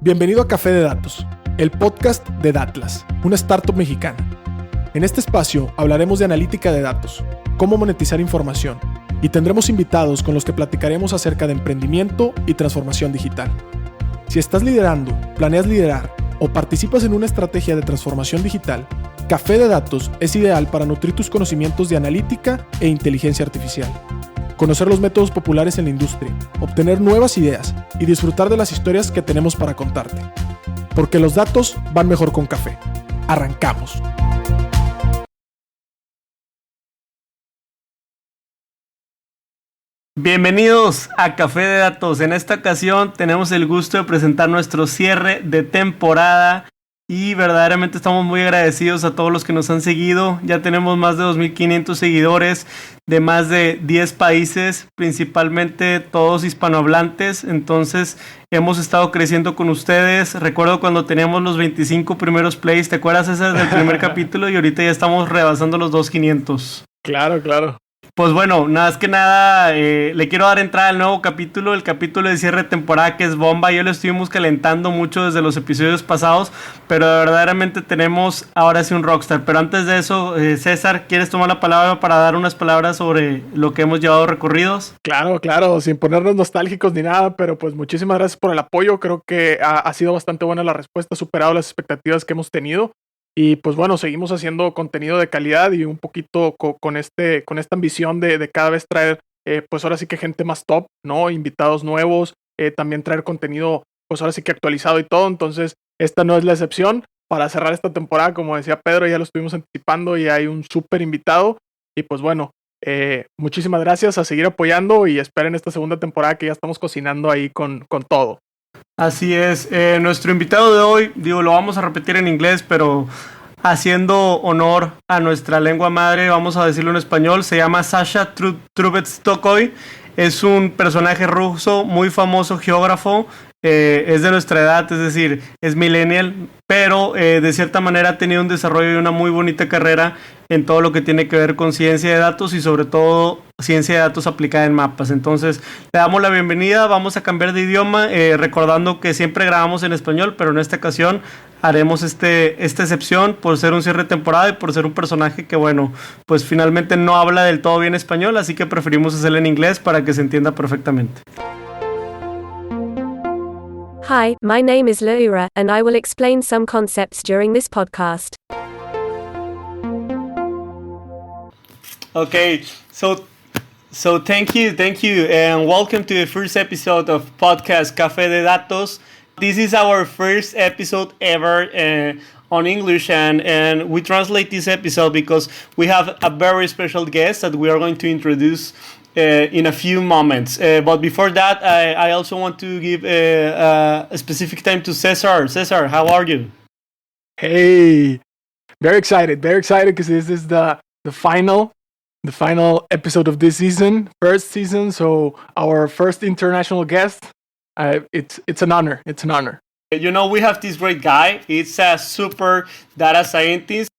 Bienvenido a Café de Datos, el podcast de Datlas, una startup mexicana. En este espacio hablaremos de analítica de datos, cómo monetizar información, y tendremos invitados con los que platicaremos acerca de emprendimiento y transformación digital. Si estás liderando, planeas liderar o participas en una estrategia de transformación digital, Café de Datos es ideal para nutrir tus conocimientos de analítica e inteligencia artificial, conocer los métodos populares en la industria, obtener nuevas ideas y disfrutar de las historias que tenemos para contarte. Porque los datos van mejor con café. ¡Arrancamos! Bienvenidos a Café de Datos. En esta ocasión tenemos el gusto de presentar nuestro cierre de temporada y verdaderamente estamos muy agradecidos a todos los que nos han seguido. Ya tenemos más de 2.500 seguidores de más de 10 países, principalmente todos hispanohablantes. Entonces hemos estado creciendo con ustedes. Recuerdo cuando teníamos los 25 primeros plays, ¿te acuerdas ese del primer capítulo? Y ahorita ya estamos rebasando los 2.500. Claro. Pues bueno, nada que nada, le quiero dar entrada al nuevo capítulo, el capítulo de cierre de temporada que es bomba. Ya lo estuvimos calentando mucho desde los episodios pasados, pero verdaderamente tenemos ahora sí un rockstar. Pero antes de eso, César, ¿quieres tomar la palabra para dar unas palabras sobre lo que hemos llevado recorridos? Claro, sin ponernos nostálgicos ni nada, pero pues muchísimas gracias por el apoyo. Creo que ha sido bastante buena la respuesta, ha superado las expectativas que hemos tenido. Y pues bueno, seguimos haciendo contenido de calidad y un poquito con esta ambición de cada vez traer, pues ahora sí que gente más top, ¿no? Invitados nuevos, también traer contenido, pues ahora sí que actualizado y todo. Entonces, esta no es la excepción. Para cerrar esta temporada, como decía Pedro, ya lo estuvimos anticipando y hay un súper invitado. Y pues bueno, muchísimas gracias, a seguir apoyando y esperen esta segunda temporada que ya estamos cocinando ahí con todo. Así es, nuestro invitado de hoy, lo vamos a repetir en inglés, pero haciendo honor a nuestra lengua madre, vamos a decirlo en español, se llama Sasha Trubetskoy, es un personaje ruso muy famoso, geógrafo, es de nuestra edad, es decir, es millennial, pero de cierta manera ha tenido un desarrollo y una muy bonita carrera en todo lo que tiene que ver con ciencia de datos y sobre todo ciencia de datos aplicada en mapas. Entonces le damos la bienvenida, vamos a cambiar de idioma, recordando que siempre grabamos en español, pero en esta ocasión haremos esta excepción por ser un cierre de temporada y por ser un personaje que, bueno, pues finalmente no habla del todo bien español, así que preferimos hacerlo en inglés para que se entienda perfectamente. Hi, my name is Laura, and I will explain some concepts during this podcast. Okay, so thank you, and welcome to the first episode of podcast Café de Datos. This is our first episode ever on English, and we translate this episode because we have a very special guest that we are going to introduce in a few moments. But before that, I also want to give a specific time to Cesar. Cesar, how are you? Hey, very excited because this is the final episode of this first season. So our first international guest. It's an honor. You know, we have this great guy. It's a super data scientist.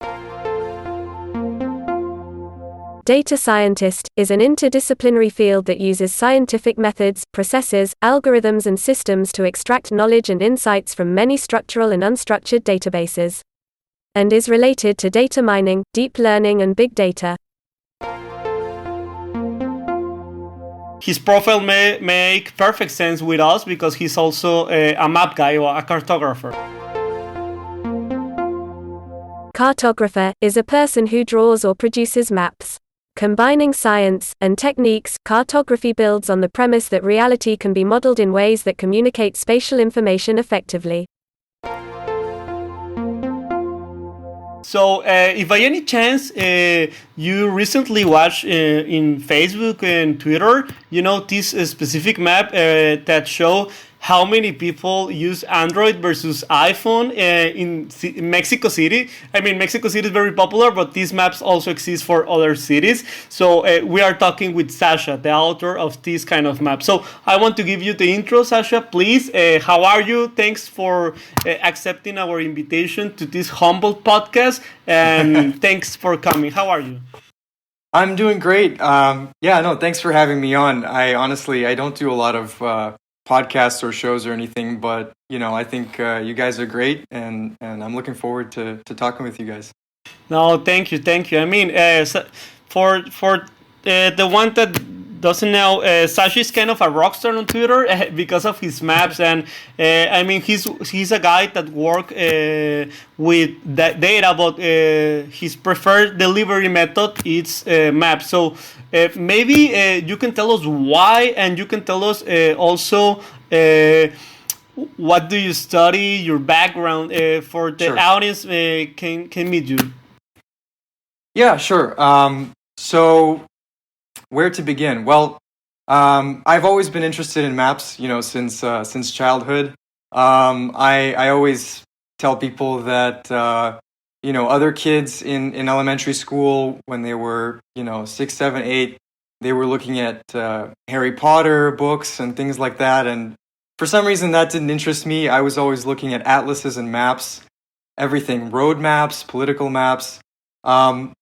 Data scientist is an interdisciplinary field that uses scientific methods, processes, algorithms and systems to extract knowledge and insights from many structural and unstructured databases, and is related to data mining, deep learning and big data. His profile may make perfect sense with us because he's also a map guy or a cartographer. Cartographer is a person who draws or produces maps. Combining science and techniques, cartography builds on the premise that reality can be modeled in ways that communicate spatial information effectively. So, if by any chance you recently watched in Facebook and Twitter, you know, this specific map that show how many people use Android versus iPhone in Mexico City. I mean, Mexico City is very popular, but these maps also exist for other cities. So we are talking with Sasha, the author of this kind of map. So I want to give you the intro, Sasha, please. How are you? Thanks for accepting our invitation to this humble podcast. And thanks for coming. How are you? I'm doing great. Thanks for having me on. I don't do a lot of podcasts or shows or anything, but I think you guys are great, and I'm looking forward to talking with you guys. No, thank you. I mean, for the one that doesn't know, Sasha is kind of a rock star on Twitter because of his maps, and I mean he's a guy that work with that data, but his preferred delivery method is maps. So maybe you can tell us why, and you can tell us also what do you study, your background, for the Sure. audience can meet you. Yeah, sure. So where to begin? Well, I've always been interested in maps, since childhood. I always tell people that other kids in elementary school, when they were 6, 7, 8, they were looking at Harry Potter books and things like that, and for some reason that didn't interest me. I was always looking at atlases and maps, everything, road maps, political maps. And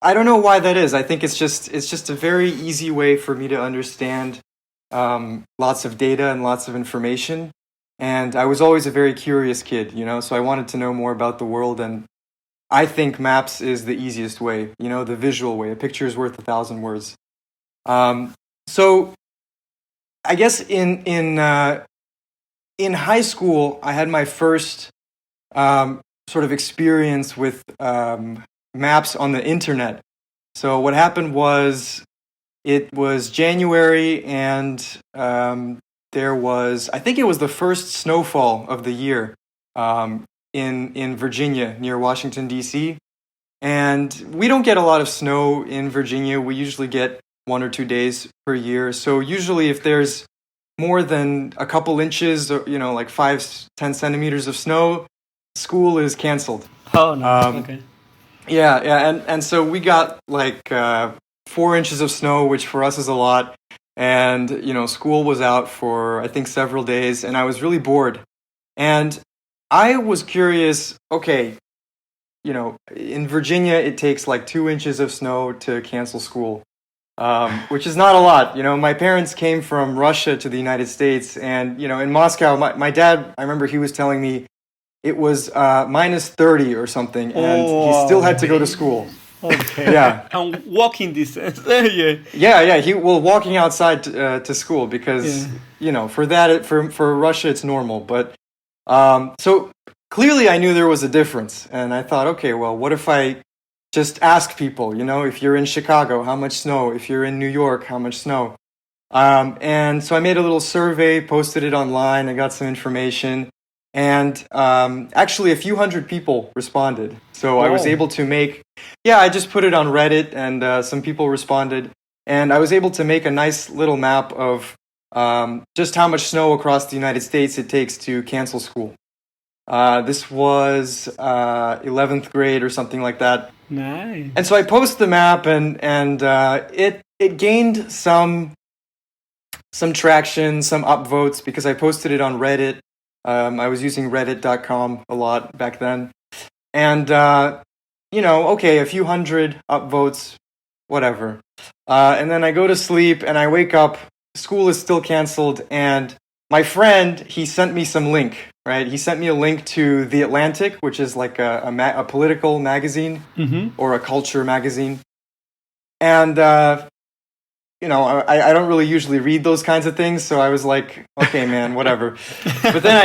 I don't know why that is. I think it's just a very easy way for me to understand lots of data and lots of information. And I was always a very curious kid, so I wanted to know more about the world. And I think maps is the easiest way, the visual way. A picture is worth 1,000 words. So I guess in high school, I had my first sort of experience with maps on the internet. So what happened was, it was January, and there was, I think it was the first snowfall of the year in Virginia near Washington, D.C. And we don't get a lot of snow in Virginia. We usually get 1 or 2 days per year. So usually if there's more than a couple inches, or like 5-10 centimeters of snow, school is canceled. Oh no. Okay. Yeah, and so we got like 4 inches of snow, which for us is a lot, and school was out for I think several days, and I was really bored, and I was curious. Okay, in Virginia it takes like 2 inches of snow to cancel school, which is not a lot. My parents came from Russia to the United States, and in Moscow, my dad, I remember he was telling me, it was minus 30 or something, and he still had to go to school. Okay. Yeah. And walking distance. Yeah. Walking outside to school, because for Russia it's normal. But so clearly I knew there was a difference, and I thought, okay, well, what if I just ask people? If you're in Chicago, how much snow? If you're in New York, how much snow? And so I made a little survey, posted it online, I got some information. And actually a few hundred people responded. So I was able to I just put it on Reddit, and some people responded. And I was able to make a nice little map of just how much snow across the United States it takes to cancel school. This was 11th grade or something like that. Nice. And so I posted the map, and it gained some traction, some upvotes, because I posted it on Reddit. I was using reddit.com a lot back then. And, okay, a few hundred upvotes, whatever. And then I go to sleep, and I wake up, school is still canceled, and my friend, he sent me some link, right? He sent me a link to The Atlantic, which is like a political magazine, or a culture magazine. And, I don't really usually read those kinds of things, so I was like, okay, man, whatever. But then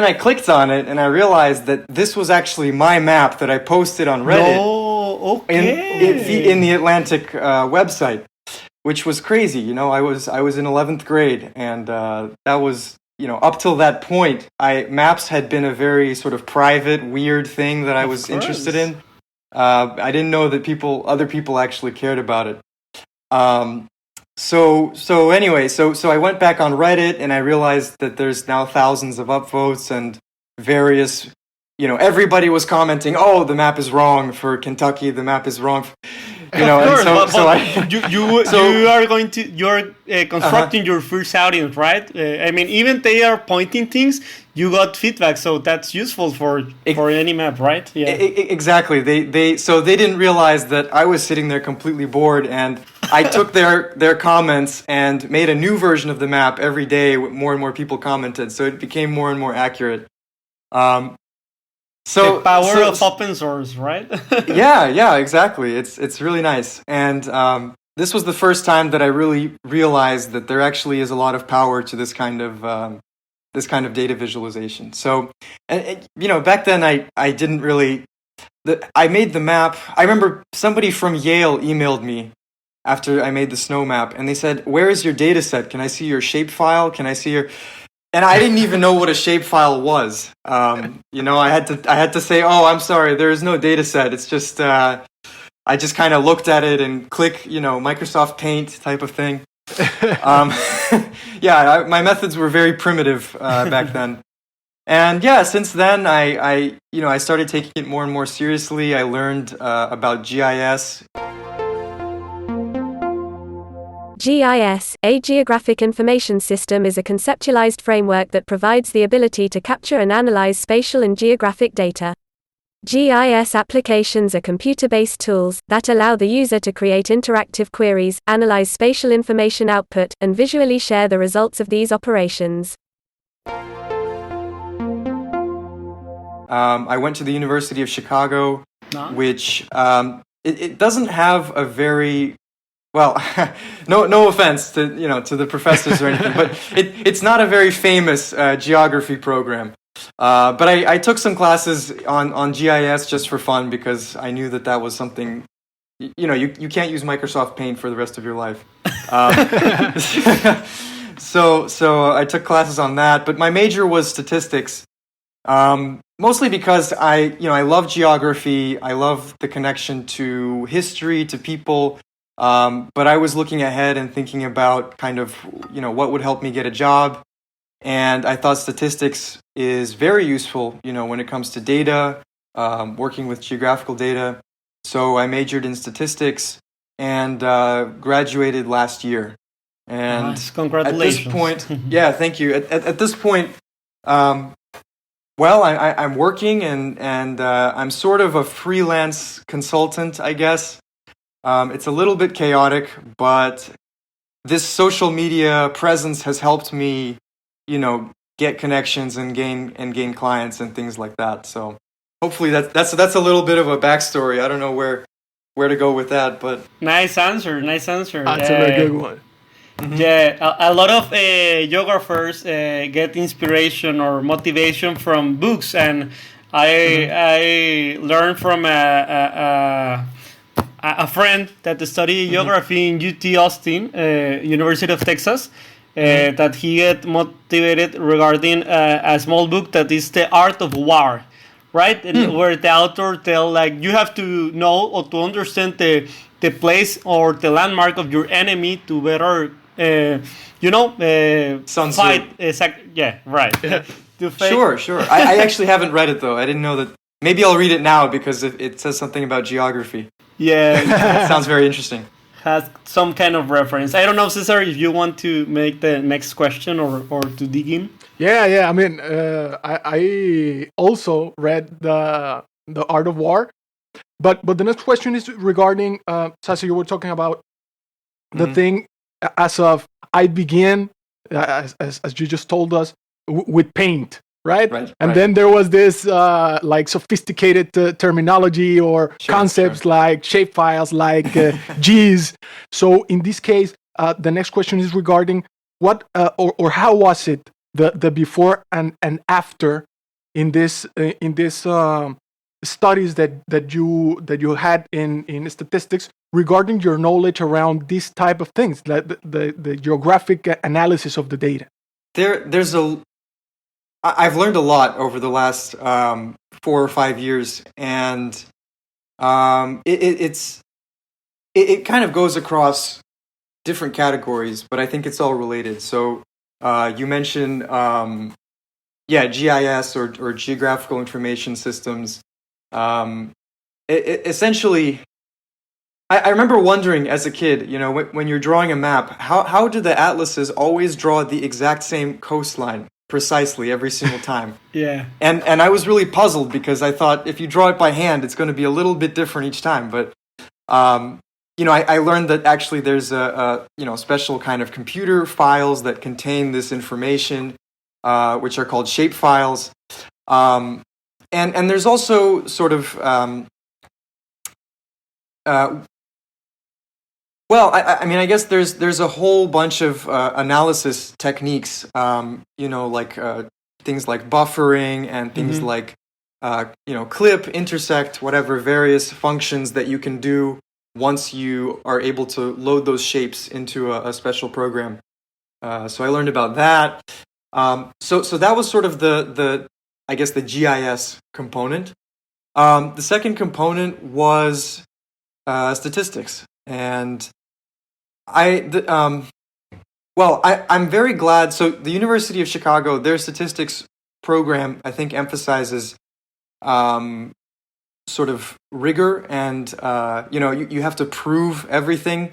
I clicked on it, and I realized that this was actually my map that I posted on Reddit. Oh, okay. In the Atlantic website, which was crazy. I was in 11th grade, and that was, up till that point, maps had been a very sort of private, weird thing that I was interested in. I didn't know that other people actually cared about it. So anyway, so I went back on Reddit, and I realized that there's now thousands of upvotes, and various, everybody was commenting, oh, the map is wrong for Kentucky, the map is wrong. You are constructing your first audience, right? I mean, even they are pointing things, you got feedback, so that's useful for any map, right? Yeah, exactly. They didn't realize that I was sitting there completely bored, and I took their comments and made a new version of the map every day. More and more people commented, so it became more and more accurate. The power of open source, right? yeah, exactly. It's really nice. And this was the first time that I really realized that there actually is a lot of power to this kind of data visualization. So, back then I didn't really. I made the map. I remember somebody from Yale emailed me after I made the snow map, and they said, "Where is your data set? Can I see your shapefile? Can I see your?" And I didn't even know what a shapefile was. I had to say, "Oh, I'm sorry, there is no data set. It's just I just kind of looked at it and click, Microsoft Paint type of thing." My methods were very primitive back then. And since then I started taking it more and more seriously. I learned about GIS. GIS, a Geographic Information System, is a conceptualized framework that provides the ability to capture and analyze spatial and geographic data. GIS applications are computer-based tools that allow the user to create interactive queries, analyze spatial information output, and visually share the results of these operations. I went to the University of Chicago, which it doesn't have a very no offense to the professors or anything, but it's not a very famous geography program. But I took some classes on GIS just for fun because I knew that was something. You can't use Microsoft Paint for the rest of your life. So I took classes on that, but my major was statistics. Mostly because I love geography. I love the connection to history, to people. But I was looking ahead and thinking about kind of, what would help me get a job. And I thought statistics is very useful, when it comes to data, working with geographical data. So I majored in statistics and graduated last year. And nice. Congratulations. At this point, thank you. At this point, I'm working and I'm sort of a freelance consultant, I guess. It's a little bit chaotic, but this social media presence has helped me, get connections and gain clients and things like that. So hopefully that's a little bit of a backstory. I don't know where to go with that, but nice answer. That's a very good one. Mm-hmm. Yeah, a lot of geographers get inspiration or motivation from books, and I learned from a friend that studied geography in UT Austin, University of Texas, that he get motivated regarding a small book that is The Art of War, right? Where the author tell you have to know or to understand the place or the landmark of your enemy to better fight. Yeah, right. Yeah. Sure. I actually haven't read it though. I didn't know that. Maybe I'll read it now because it says something about geography. Yeah. It sounds very interesting. Has some kind of reference. I don't know, Cesar, if you want to make the next question or to dig in. Yeah. I mean, I also read the Art of War, but the next question is regarding Sasha. You were talking about the thing as of I began, as you just told us, with paint. Right? And then there was this sophisticated terminology or concepts like shapefiles, like G's. So in this case, the next question is regarding what or how was it the before and after in this studies that you had in statistics regarding your knowledge around these type of things, like the geographic analysis of the data. I've learned a lot over the last 4 or 5 years, and it kind of goes across different categories, but I think it's all related. So you mentioned GIS or geographical information systems. Essentially, I remember wondering as a kid, when you're drawing a map, how do the atlases always draw the exact same coastline precisely every single time? Yeah. And I was really puzzled because I thought if you draw it by hand, it's going to be a little bit different each time. But I learned that actually there's a special kind of computer files that contain this information, which are called shape files. And there's also sort of, I guess there's a whole bunch of analysis techniques, like things like buffering and things like, clip, intersect, whatever, various functions that you can do once you are able to load those shapes into a special program. So I learned about that. So that was sort of the GIS component. The second component was statistics, and I'm very glad. So the University of Chicago, their statistics program, I think, emphasizes sort of rigor, and you have to prove everything.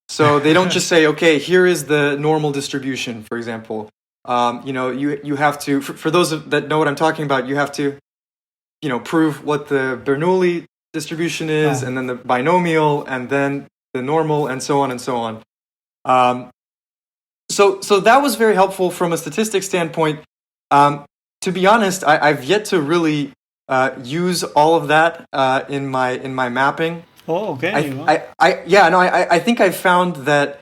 So they don't just say, okay, here is the normal distribution, for example. You have to, for those that know what I'm talking about, you have to, prove what the Bernoulli distribution is, and then the binomial, and then the normal, and so on and so on. So that was very helpful from a statistics standpoint. To be honest, I've yet to really use all of that in my mapping. Oh, okay. I think I found that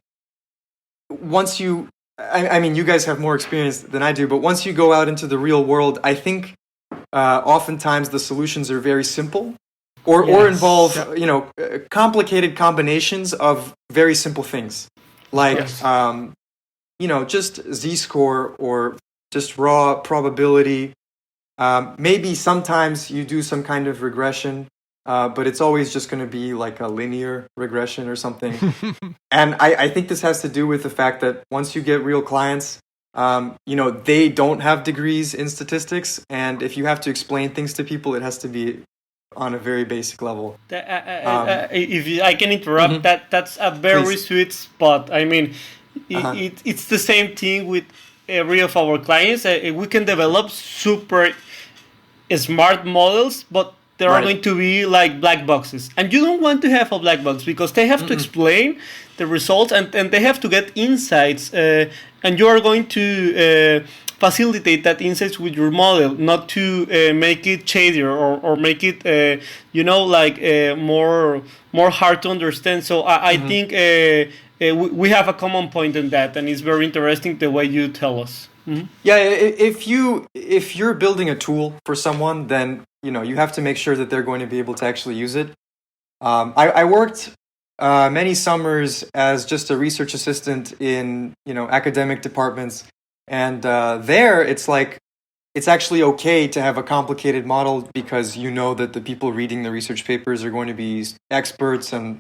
once you, you guys have more experience than I do, but once you go out into the real world, I think oftentimes the solutions are very simple, or involve complicated combinations of very simple things, like just z-score or just raw probability. Maybe sometimes you do some kind of regression, but it's always just going to be like a linear regression or something. And I think this has to do with the fact that once you get real clients, they don't have degrees in statistics. And if you have to explain things to people, it has to be on a very basic level. If I can interrupt, that's a very sweet spot. I mean, it's the same thing with every of our clients. We can develop super smart models, but they are going to be like black boxes. And you don't want to have a black box because they have to explain the results, and they have to get insights. And you are going to facilitate that insights with your model, not to make it shadier or make it, more hard to understand. So I think we have a common point in that, and it's very interesting the way you tell us. Mm-hmm. Yeah, if you're building a tool for someone, then you have to make sure that they're going to be able to actually use it. I worked many summers as just a research assistant in academic departments, and there it's like it's actually okay to have a complicated model because that the people reading the research papers are going to be experts and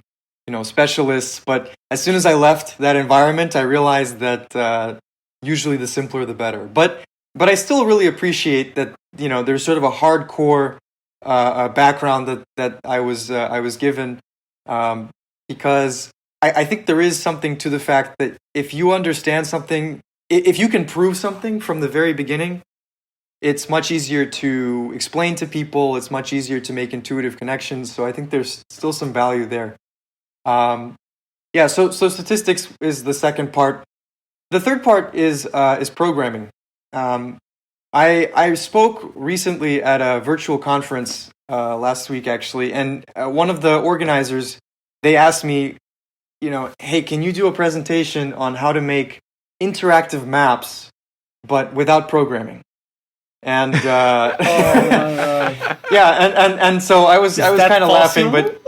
specialists. But as soon as I left that environment, I realized that usually the simpler the better. But I still really appreciate that there's sort of a hardcore background that I was given, because I think there is something to the fact that if you understand something, if you can prove something from the very beginning, it's much easier to explain to people. It's much easier to make intuitive connections. So I think there's still some value there. So statistics is the second part. The third part is programming. I spoke recently at a virtual conference last week, actually, and one of the organizers, they asked me, hey, can you do a presentation on how to make interactive maps, but without programming? And and so I was kind of laughing, but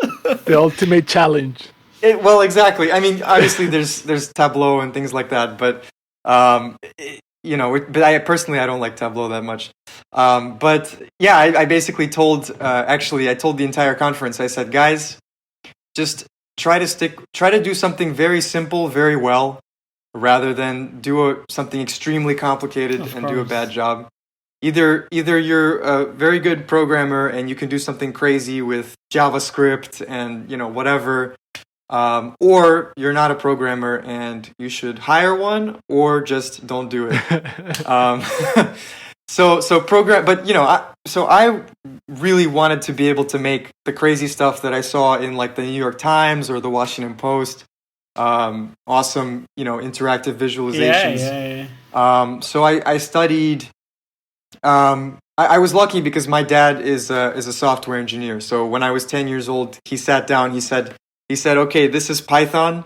the ultimate challenge. Well, exactly. I mean, obviously, there's Tableau and things like that, but but I personally don't like Tableau that much. But yeah, I basically told the entire conference. I said, guys, just try to do something very simple, very well, rather than do something extremely complicated and do a bad job. Either you're a very good programmer and you can do something crazy with JavaScript and whatever. Or you're not a programmer and you should hire one, or just don't do it. So program, but I really wanted to be able to make the crazy stuff that I saw in like the New York Times or the Washington Post. Awesome, interactive visualizations. Yeah. So I studied. I was lucky because my dad is a software engineer. So when I was 10 years old, he sat down. He said, "Okay, this is Python."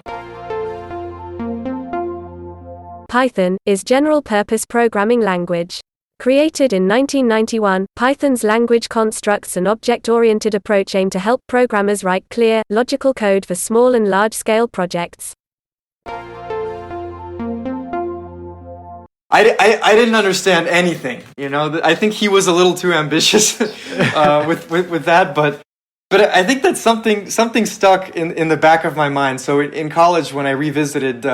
Python is general-purpose programming language. Created in 1991, Python's language constructs and object-oriented approach aim to help programmers write clear, logical code for small and large-scale projects. I didn't understand anything. I think he was a little too ambitious with that, but I think that something stuck in the back of my mind. So in college, when I revisited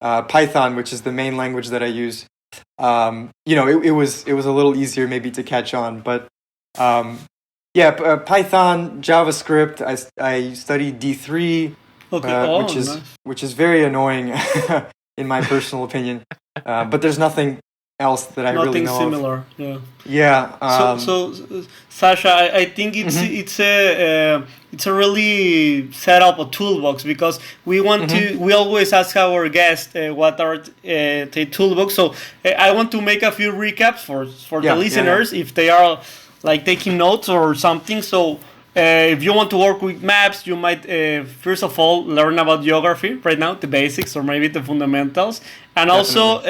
Python, which is the main language that I use, it was a little easier maybe to catch on. But Python, JavaScript. I studied D3, which is very annoying in my personal opinion. But there's nothing else that I really know Nothing similar, of. Yeah. So Sasha, I think it's a really set up a toolbox, because we want we always ask our guests what are the toolbox. So I want to make a few recaps for the listeners if they are like taking notes or something. So if you want to work with maps, you might first of all learn about geography right now, the basics or maybe the fundamentals, and also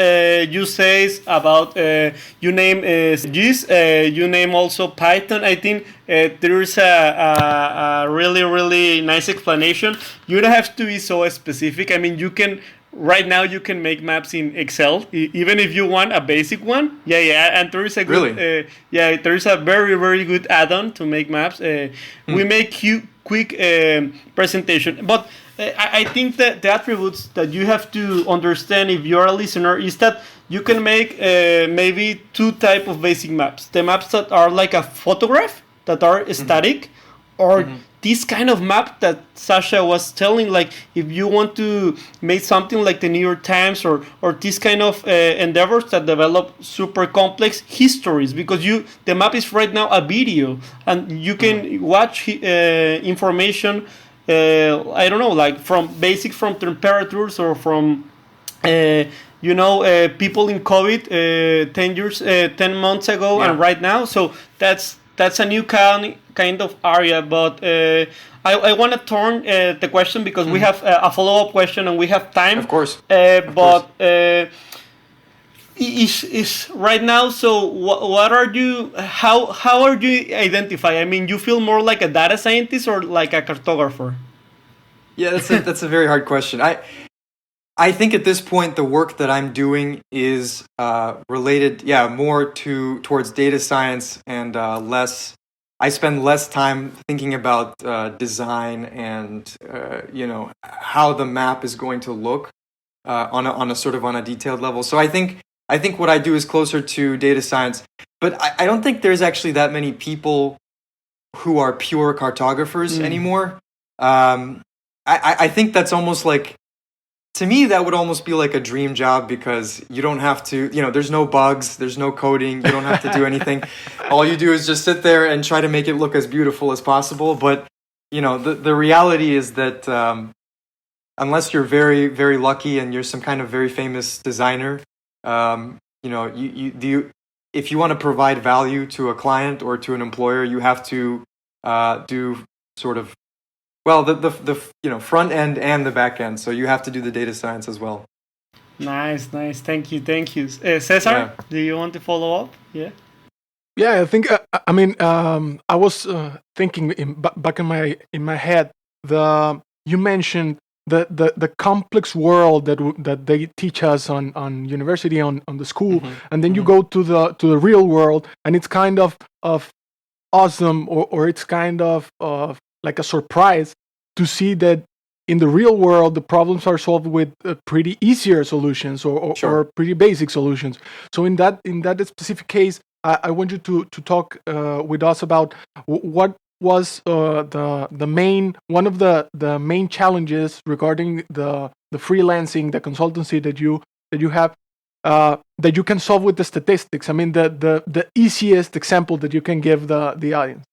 you says about you name GIS, you name also Python. I think there is a really nice explanation. You don't have to be so specific. I mean, right now you can make maps in Excel, even if you want a basic one. And there is a good, there is a very good add-on to make maps. We make quick presentation, but I think that the attributes that you have to understand if you're a listener is that you can make maybe two type of basic maps: the maps that are like a photograph, that are static, or this kind of map that Sasha was telling, like if you want to make something like the New York Times or this kind of endeavors that develop super complex histories, because the map is right now a video and you can watch information, I don't know, like from temperatures or from people in COVID 10 months ago and right now. So that's a new kind of area, but I want to turn the question, because we have a follow-up question and we have time. Of course. Is right now. So what are you? How are you identify? I mean, you feel more like a data scientist or like a cartographer? Yeah, that's a very hard question. I think at this point the work that I'm doing is related, more towards data science and less. I spend less time thinking about design and how the map is going to look on a detailed level. So I think what I do is closer to data science, but I don't think there's actually that many people who are pure cartographers anymore. I think that's almost like, to me, that would almost be like a dream job, because you don't have to, there's no bugs, there's no coding, you don't have to do anything. All you do is just sit there and try to make it look as beautiful as possible. But, the reality is that unless you're very, very lucky and you're some kind of very famous designer, if you want to provide value to a client or to an employer, you have to do sort of, the front end and the back end. So you have to do the data science as well. Nice. Thank you. Cesar, do you want to follow up? Yeah. Yeah, I think. I was thinking back in my head. You mentioned the complex world that they teach us on university, on the school, and then you go to the real world, and it's kind of awesome, or it's kind of like a surprise to see that in the real world the problems are solved with pretty easier solutions or pretty basic solutions. So in that specific case, I want you to talk with us about what was one of the main challenges regarding the freelancing, the consultancy that you have. that you can solve with the statistics? I mean, the easiest example that you can give the audience.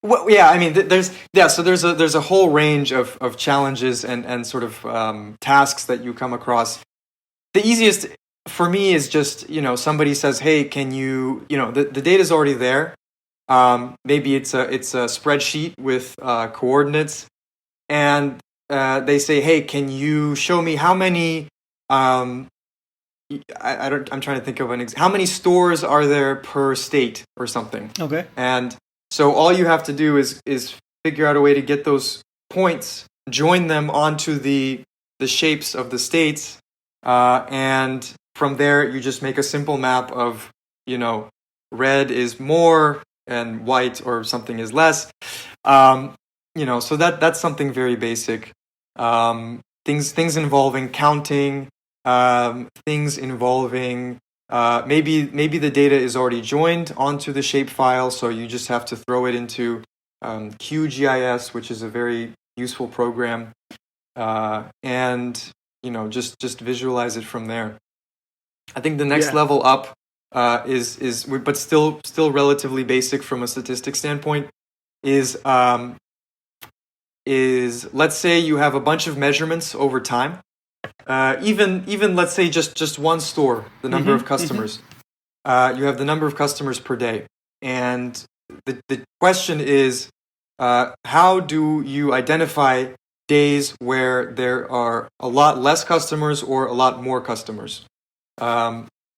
Well, yeah, I mean, there's a whole range of challenges and sort of tasks that you come across. The easiest for me is just, somebody says, hey, can you, the data's already there. Maybe it's a spreadsheet with coordinates, and they say, hey, can you show me how many, I'm trying to think of how many stores are there per state or something. Okay. And so all you have to do is figure out a way to get those points, join them onto the shapes of the states, and from there you just make a simple map of, red is more and white or something is less. So that's something very basic. Things involving counting, things involving maybe the data is already joined onto the shapefile, so you just have to throw it into QGIS, which is a very useful program, and just visualize it from there. I think the next level up is but still relatively basic from a statistics standpoint, is let's say you have a bunch of measurements over time. Even let's say just one store, the number of customers. You have the number of customers per day, and the question is, how do you identify days where there are a lot less customers or a lot more customers?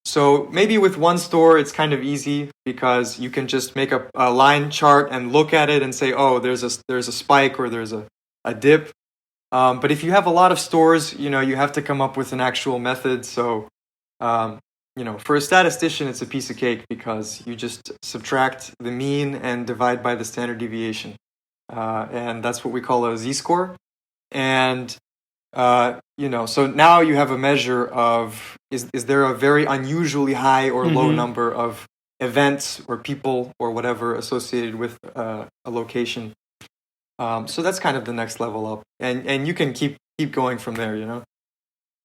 So maybe with one store it's kind of easy because you can just make a line chart and look at it and say, oh, there's a spike or there's a dip. But if you have a lot of stores, you have to come up with an actual method. So, for a statistician, it's a piece of cake because you just subtract the mean and divide by the standard deviation. And that's what we call a z-score. And, so now you have a measure of, is there a very unusually high or low number of events or people or whatever associated with a location. So that's kind of the next level up, and you can keep going from there,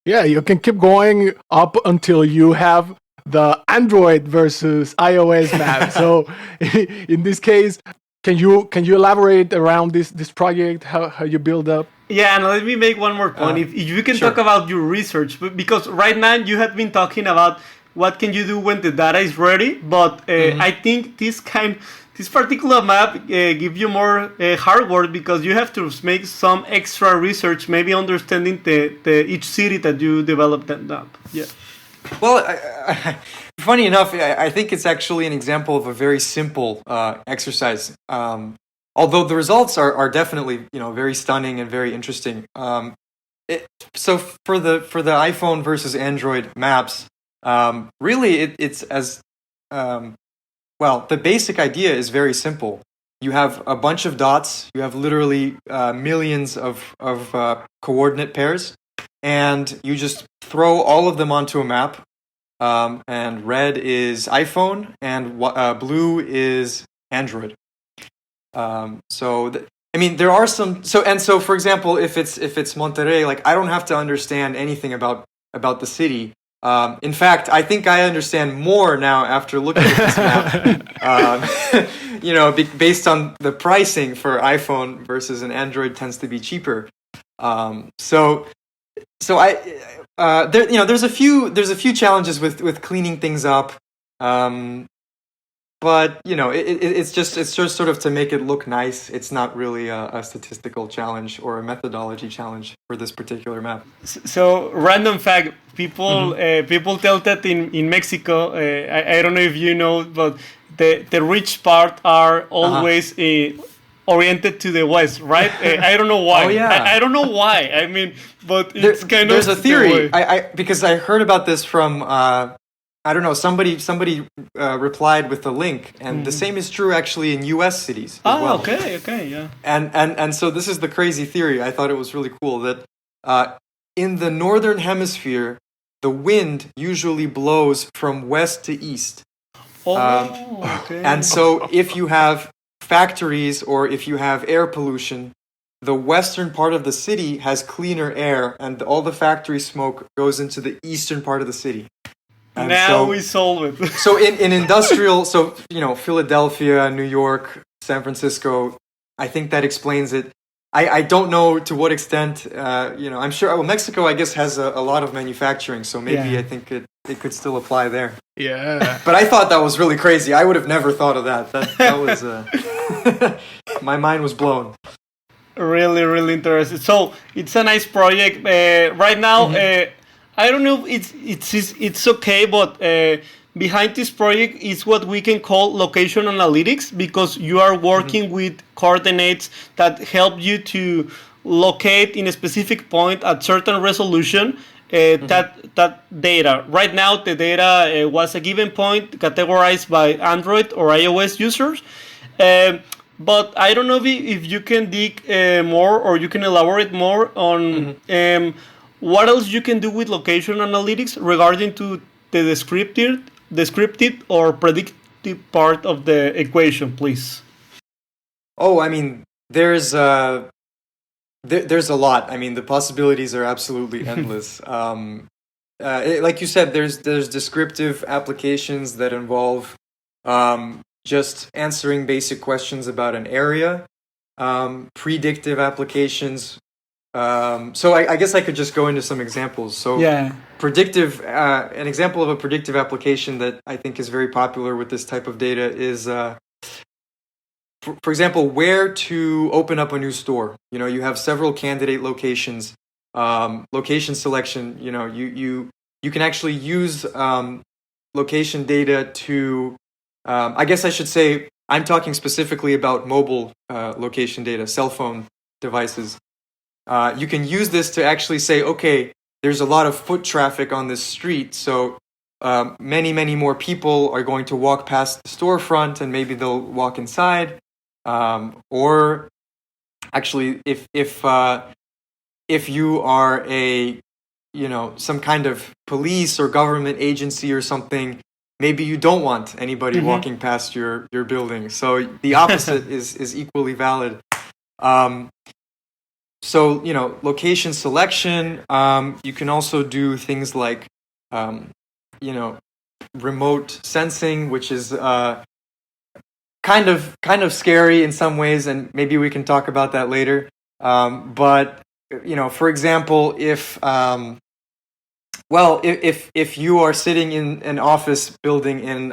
Yeah, you can keep going up until you have the Android versus iOS map. So in this case, can you elaborate around this project, how you build up? Yeah, and let me make one more point. If you can talk about your research, because right now you have been talking about what can you do when the data is ready, but I think this particular map gives you more hard work because you have to make some extra research, maybe understanding the each city that you developed that map. Yeah. Well, funny enough, I think it's actually an example of a very simple exercise. Although the results are definitely very stunning and very interesting. So for the iPhone versus Android maps, really it's as well, the basic idea is very simple. You have a bunch of dots. You have literally millions of coordinate pairs, and you just throw all of them onto a map. And red is iPhone, and blue is Android. There are some. So for example, if it's Monterrey, like I don't have to understand anything about the city. In fact, I think I understand more now after looking at this map. Based on the pricing for iPhone versus an Android tends to be cheaper. There's a few challenges with cleaning things up. But it's just sort of to make it look nice. It's not really a statistical challenge or a methodology challenge for this particular map. So, random fact: people tell that in Mexico, I don't know if you know, but the rich part are always oriented to the west, right? I don't know why. Oh, yeah. I don't know why. I mean, but it's there's a theory. Because I heard about this from. I don't know, somebody replied with a link, and the same is true actually in U.S. cities as well. Okay, yeah. And so this is the crazy theory. I thought it was really cool that in the northern hemisphere, the wind usually blows from west to east. Okay. And so if you have factories or if you have air pollution, the western part of the city has cleaner air, and all the factory smoke goes into the eastern part of the city. And now we solve it. So in industrial, so, Philadelphia, New York, San Francisco, I think that explains it. I don't know to what extent, I'm sure, well, Mexico, I guess, has a lot of manufacturing, so maybe I think it could still apply there. Yeah. But I thought that was really crazy. I would have never thought of that. That was, my mind was blown. Really, really interesting. So it's a nice project. Right now, I don't know if it's okay, but behind this project is what we can call location analytics, because you are working with coordinates that help you to locate in a specific point at certain resolution that data. Right now, the data was a given point categorized by Android or iOS users. But I don't know if you can dig more, or you can elaborate more on what else you can do with location analytics regarding to the descriptive or predictive part of the equation, please. Oh, I mean, there's a lot. I mean, the possibilities are absolutely endless. Like you said, there's descriptive applications that involve just answering basic questions about an area. Predictive applications. So I guess I could just go into some examples. So predictive, an example of a predictive application that I think is very popular with this type of data is, for example, where to open up a new store. You have several candidate locations. Location selection. You can actually use location data to. I guess I should say I'm talking specifically about mobile location data, cell phone devices. You can use this to actually say, okay, there's a lot of foot traffic on this street, so many more people are going to walk past the storefront, and maybe they'll walk inside. Or actually, if you are some kind of police or government agency or something, maybe you don't want anybody walking past your building. So the opposite is equally valid. So, location selection, you can also do things like, remote sensing, which is kind of scary in some ways, and maybe we can talk about that later. But, for example, if you are sitting in an office building in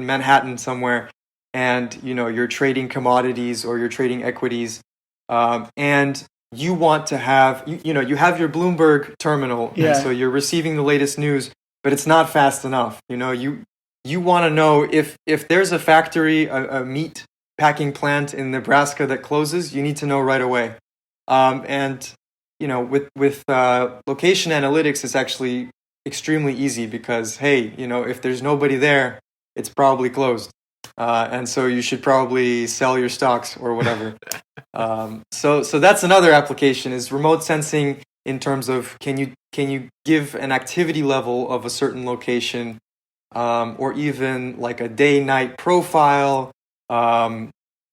Manhattan somewhere, and, you're trading commodities or you're trading equities, and you want to have, you have your Bloomberg terminal, and so you're receiving the latest news, but it's not fast enough. You want to know if there's a factory, a meat packing plant in Nebraska that closes, you need to know right away. And with location analytics, it's actually extremely easy because, hey, if there's nobody there, it's probably closed. And so you should probably sell your stocks or whatever. So that's another application, is remote sensing in terms of can you give an activity level of a certain location, or even like a day-night profile.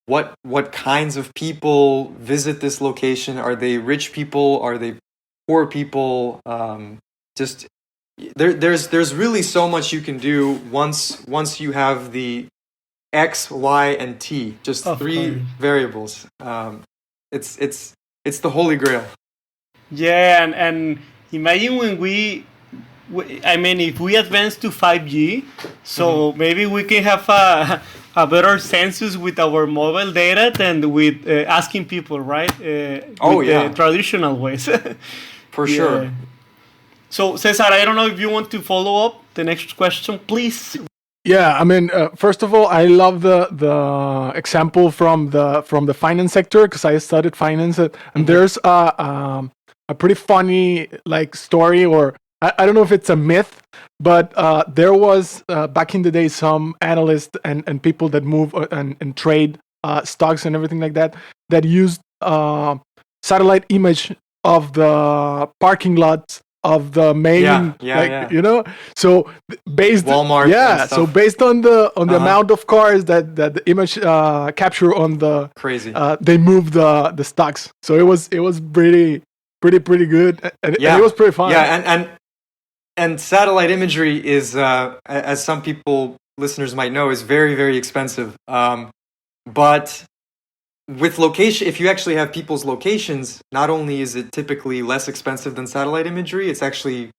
What kinds of people visit this location? Are they rich people? Are they poor people? There's really so much you can do once you have the X, Y, and T, just three variables. It's the holy grail. Yeah, and imagine when if we advance to 5G, so maybe we can have a better census with our mobile data than with asking people, right? The traditional ways. For sure. So, Cesar, I don't know if you want to follow up the next question, please. Yeah, I mean, first of all, I love the example from the finance sector, because I studied finance, and there's a pretty funny story, or I don't know if it's a myth, but there was back in the day some analysts and people that move and trade stocks and everything like that used satellite image of the parking lots of the main, so based Walmart, so based on the amount of cars that the image capture on the crazy, they moved the stocks. So it was pretty good, and it was pretty fun. Yeah, and satellite imagery is, as some listeners might know, is very, very expensive. But with location, if you actually have people's locations, not only is it typically less expensive than satellite imagery, it's actually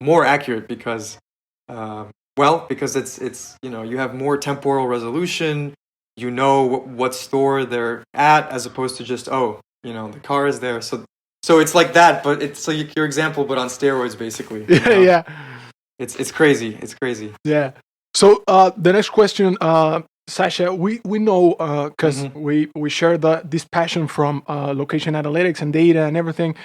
more accurate because, because it's you have more temporal resolution. You know what store they're at, as opposed to just the car is there. So it's like that, but it's like your example, but on steroids, basically. Yeah. It's crazy. It's crazy. Yeah. So the next question, Sasha, we know because we share this passion from location analytics and data and everything.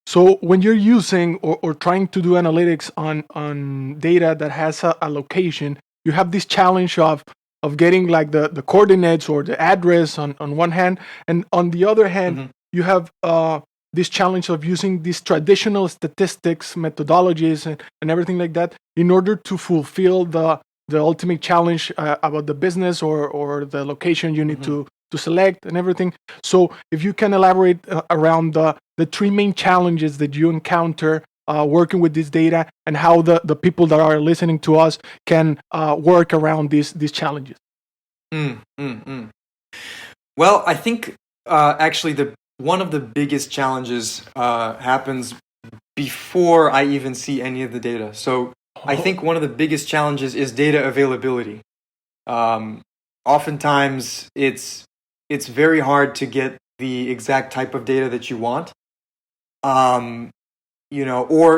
So when you're using or trying to do analytics on data that has a location, you have this challenge of getting like the coordinates or the address on one hand, and on the other hand, you have this challenge of using these traditional statistics methodologies and everything like that in order to fulfill the ultimate challenge about the business or the location you need to select and everything. So if you can elaborate around the three main challenges that you encounter working with this data, and how the people that are listening to us can work around these challenges. Well, I think actually one of the biggest challenges happens before I even see any of the data. So I think one of the biggest challenges is data availability. Oftentimes, it's very hard to get the exact type of data that you want. Or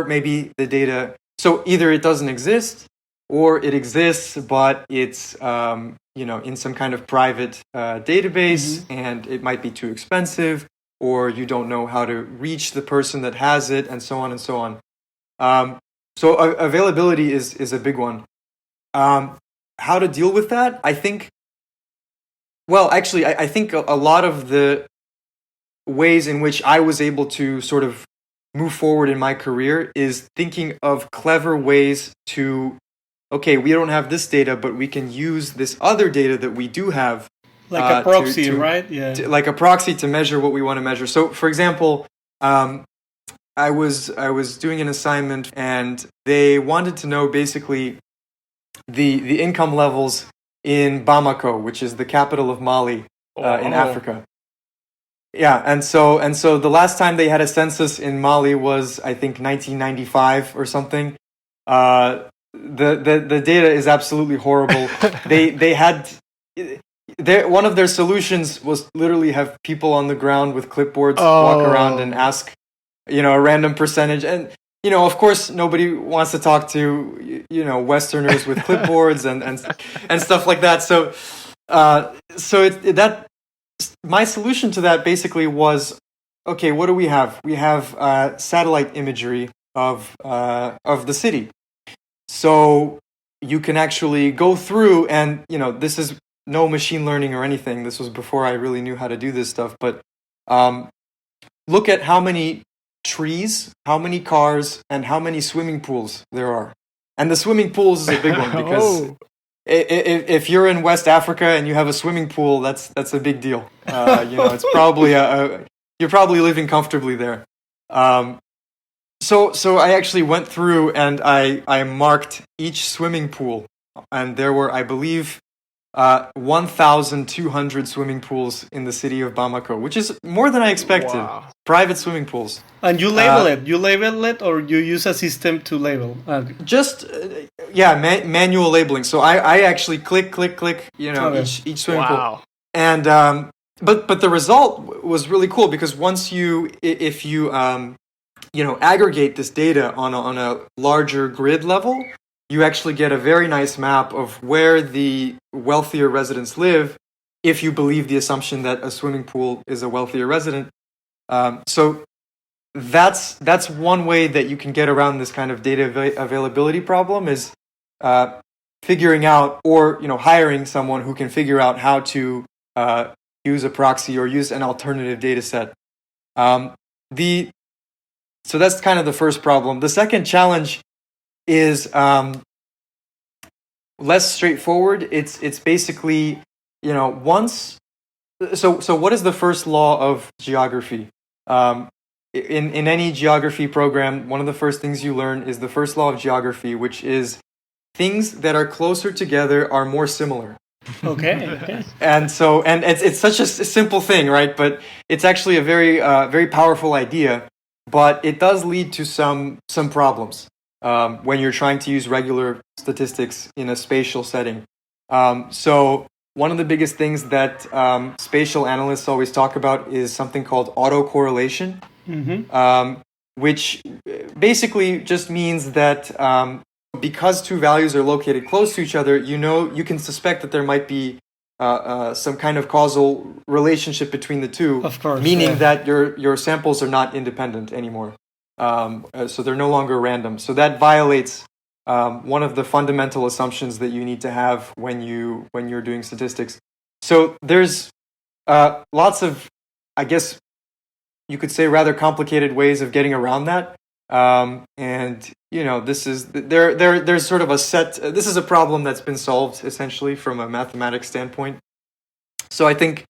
maybe the data. So either it doesn't exist, or it exists, but it's in some kind of private database, and it might be too expensive, or you don't know how to reach the person that has it, and so on and so on. So availability is a big one. How to deal with that? I think, I think a lot of the ways in which I was able to sort of move forward in my career is thinking of clever ways to, we don't have this data, but we can use this other data that we do have. Like a proxy, right? Yeah. Like a proxy to measure what we want to measure. So, for example, I was doing an assignment, and they wanted to know basically the income levels in Bamako, which is the capital of Mali in Africa. Yeah, and so the last time they had a census in Mali was, I think, 1995 or something. The data is absolutely horrible. They had one of their solutions was literally have people on the ground with clipboards walk around and ask a random percentage, and of course nobody wants to talk to Westerners with clipboards and stuff like that. So my solution to that basically was, what do we have? We have satellite imagery of the city. So you can actually go through, and this is no machine learning or anything. This was before I really knew how to do this stuff. But look at how many trees, how many cars, and how many swimming pools there are. And the swimming pools is a big one because if you're in West Africa and you have a swimming pool, that's a big deal. It's probably you're probably living comfortably there. So I actually went through and I marked each swimming pool, and there were, I believe, 1,200 swimming pools in the city of Bamako, which is more than I expected. Wow. Private swimming pools. And you label it? You label it, or you use a system to label? Just manual labeling. So I actually click, each swimming pool. And but the result was really cool, because once if you aggregate this data on a larger grid level, you actually get a very nice map of where the wealthier residents live, if you believe the assumption that a swimming pool is a wealthier resident. So that's one way that you can get around this kind of data availability problem, is figuring out, or hiring someone who can figure out how to use a proxy or use an alternative data set. So that's kind of the first problem. The second challenge is less straightforward. It's basically, once. So what is the first law of geography? in any geography program, one of the first things you learn is the first law of geography, which is things that are closer together are more similar. Okay. And it's such a simple thing, right? But it's actually a very powerful idea. But it does lead to some problems when you're trying to use regular statistics in a spatial setting. So one of the biggest things that spatial analysts always talk about is something called autocorrelation, which basically just means that because two values are located close to each other, you can suspect that there might be some kind of causal relationship between the two, of course, meaning that your samples are not independent anymore. So they're no longer random. So that violates one of the fundamental assumptions that you need to have when you're doing statistics. So there's lots of, I guess you could say, rather complicated ways of getting around that. And this is there's sort of a set. This is a problem that's been solved essentially from a mathematics standpoint. So I think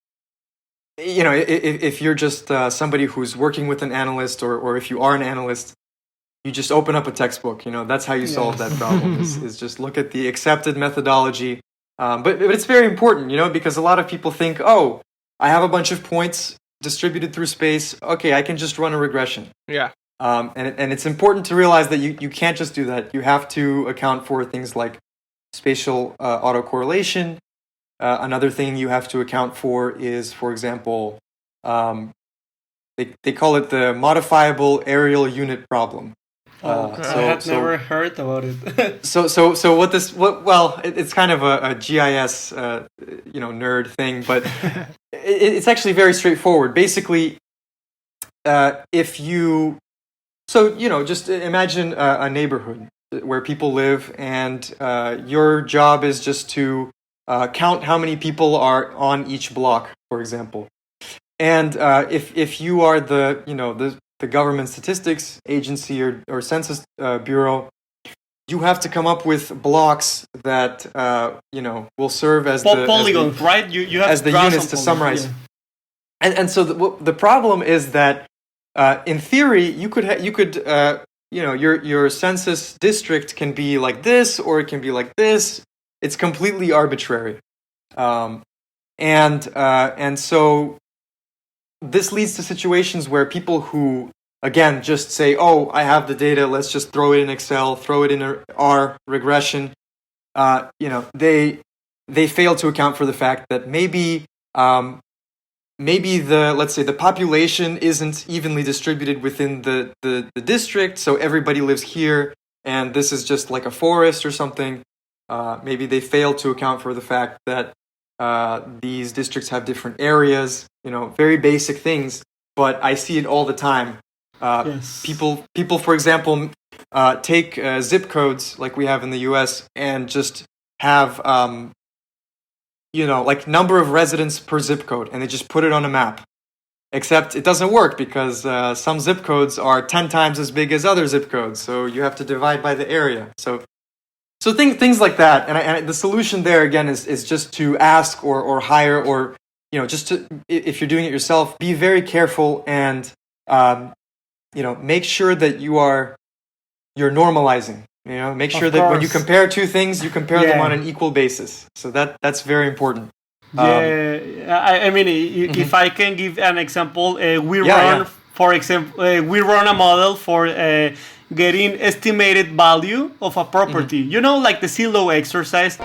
if you're just somebody who's working with an analyst, or if you are an analyst, you just open up a textbook. That's how you solve that problem. is just look at the accepted methodology. But it's very important, because a lot of people think, oh, I have a bunch of points distributed through space. Okay, I can just run a regression. Yeah. And it's important to realize that you can't just do that. You have to account for things like spatial autocorrelation. Another thing you have to account for is, for example, they call it the modifiable areal unit problem. I had never heard about it. Well, it's kind of a GIS nerd thing, but it's actually very straightforward. Basically, just imagine a neighborhood where people live, and your job is just to count how many people are on each block, for example. And if you are the government statistics agency or census bureau, you have to come up with blocks that will serve as polygons, right? You have as the units to summarize. Yeah. And so the problem is that in theory you could your census district can be like this, or it can be like this. It's completely arbitrary, and so this leads to situations where people who, again, just say, oh, I have the data, let's just throw it in Excel, throw it in R regression, they fail to account for the fact that maybe let's say the population isn't evenly distributed within the district, so everybody lives here, and this is just like a forest or something. Maybe they fail to account for the fact that these districts have different areas, very basic things, but I see it all the time. Yes. People, for example, take zip codes like we have in the US and just have, like number of residents per zip code, and they just put it on a map. Except it doesn't work because some zip codes are 10 times as big as other zip codes, so you have to divide by the area. So things like that, and the solution there again is just to ask or hire, or just to, if you're doing it yourself, be very careful and make sure that you're normalizing. Make sure that when you compare two things, you compare them on an equal basis. So that's very important. I mean, if I can give an example, for example, we run a model for getting estimated value of a property. Like the Zillow exercise.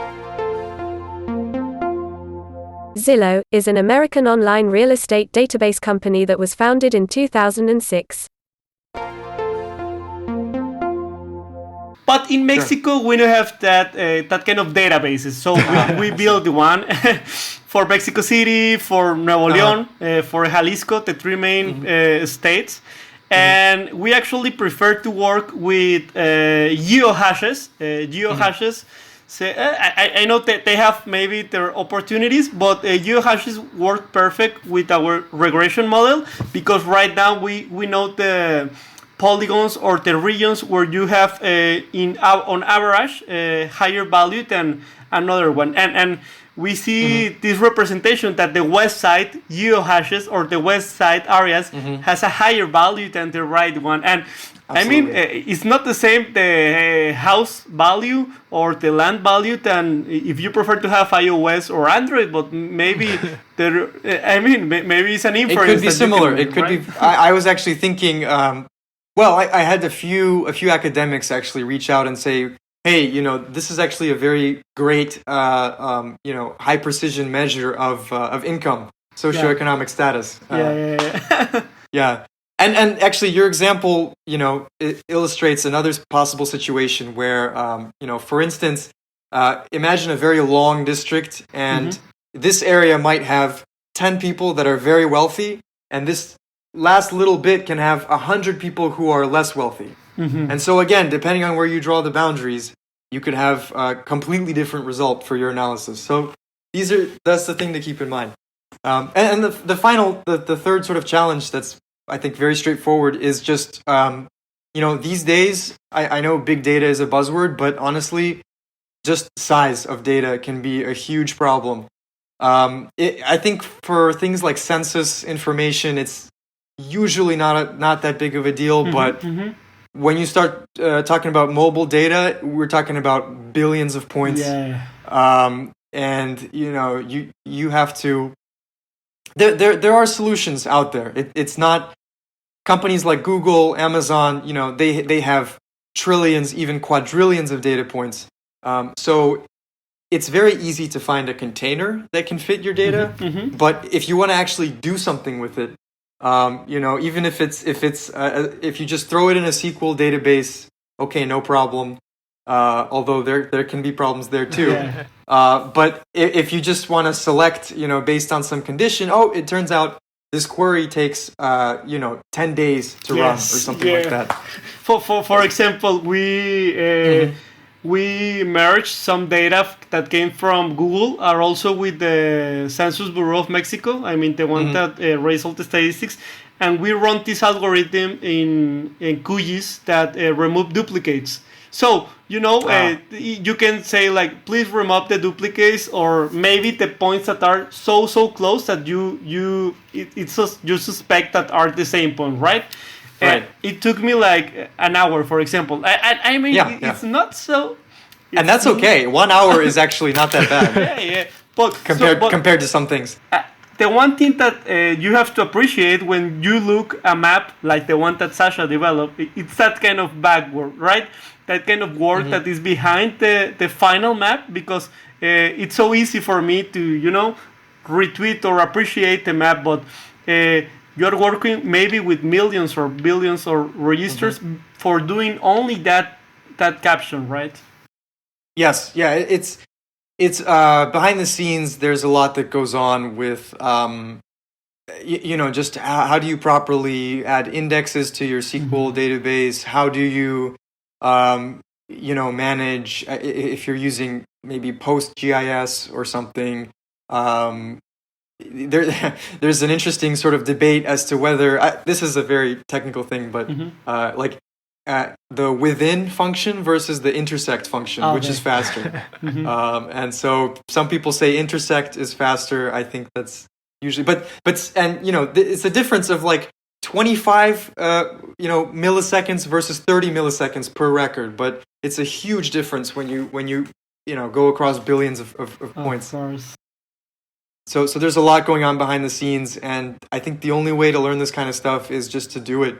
Zillow is an American online real estate database company that was founded in 2006. But in Mexico, we don't have that kind of databases. So we built one for Mexico City, for Nuevo León, for Jalisco, the three main states. And we actually prefer to work with geohashes. Geohashes. I know that they have maybe their opportunities, but geohashes work perfect with our regression model, because right now we know polygons or the regions where you have on average a higher value than another one, and we see this representation that the west side geohashes or the west side areas has a higher value than the right one. And Absolutely. I mean, it's not the same the house value or the land value than if you prefer to have iOS or Android, but maybe maybe it's an It inference. could be similar. It could be. I was actually thinking. I had a few academics actually reach out and say, "Hey, this is actually a very great, high precision measure of income, socioeconomic status." Yeah. And actually, your example, it illustrates another possible situation where, for instance, imagine a very long district, and this area might have 10 people that are very wealthy, and this last little bit can have 100 people who are less wealthy. And so again, depending on where you draw the boundaries, you could have a completely different result for your analysis. So that's the thing to keep in mind. And the third sort of challenge that's, I think, very straightforward is just, these days, I know big data is a buzzword, but honestly, just size of data can be a huge problem. I think for things like census information, it's usually not that big of a deal, but when you start talking about mobile data, we're talking about billions of points. And you have to. There are solutions out there. It's not companies like Google, Amazon. They have trillions, even quadrillions of data points. So it's very easy to find a container that can fit your data. But if you want to actually do something with it, even if you just throw it in a SQL database, okay, no problem. Although there can be problems there too. But if you just want to select, based on some condition, it turns out this query takes 10 days to run or something like that. For example, we merged some data that came from Google are also with the Census Bureau of Mexico. I mean, the one that raised all the statistics. And we run this algorithm in QGIS that remove duplicates. So, you can say, like, please remove the duplicates, or maybe the points that are so close that you suspect that are the same point, right? Right. It took me like an hour, for example. It's not so... And that's okay. 1 hour is actually not that bad. But compared to some things. The one thing that you have to appreciate when you look a map like the one that Sasha developed, it's that kind of backward, right? That kind of work that is behind the final map, because it's so easy for me to, retweet or appreciate the map, but you're working maybe with millions or billions or registers for doing only that caption, right? Yes, yeah, it's behind the scenes. There's a lot that goes on with, just how do you properly add indexes to your SQL database? How do you, manage if you're using maybe PostGIS or something? There's an interesting sort of debate as to whether this is a very technical thing, but the within function versus the intersect function, which is faster. And so some people say intersect is faster. I think that's usually, but it's a difference of like 25 milliseconds versus 30 milliseconds per record, but it's a huge difference when you go across billions of points. Of course. So there's a lot going on behind the scenes, and I think the only way to learn this kind of stuff is just to do it,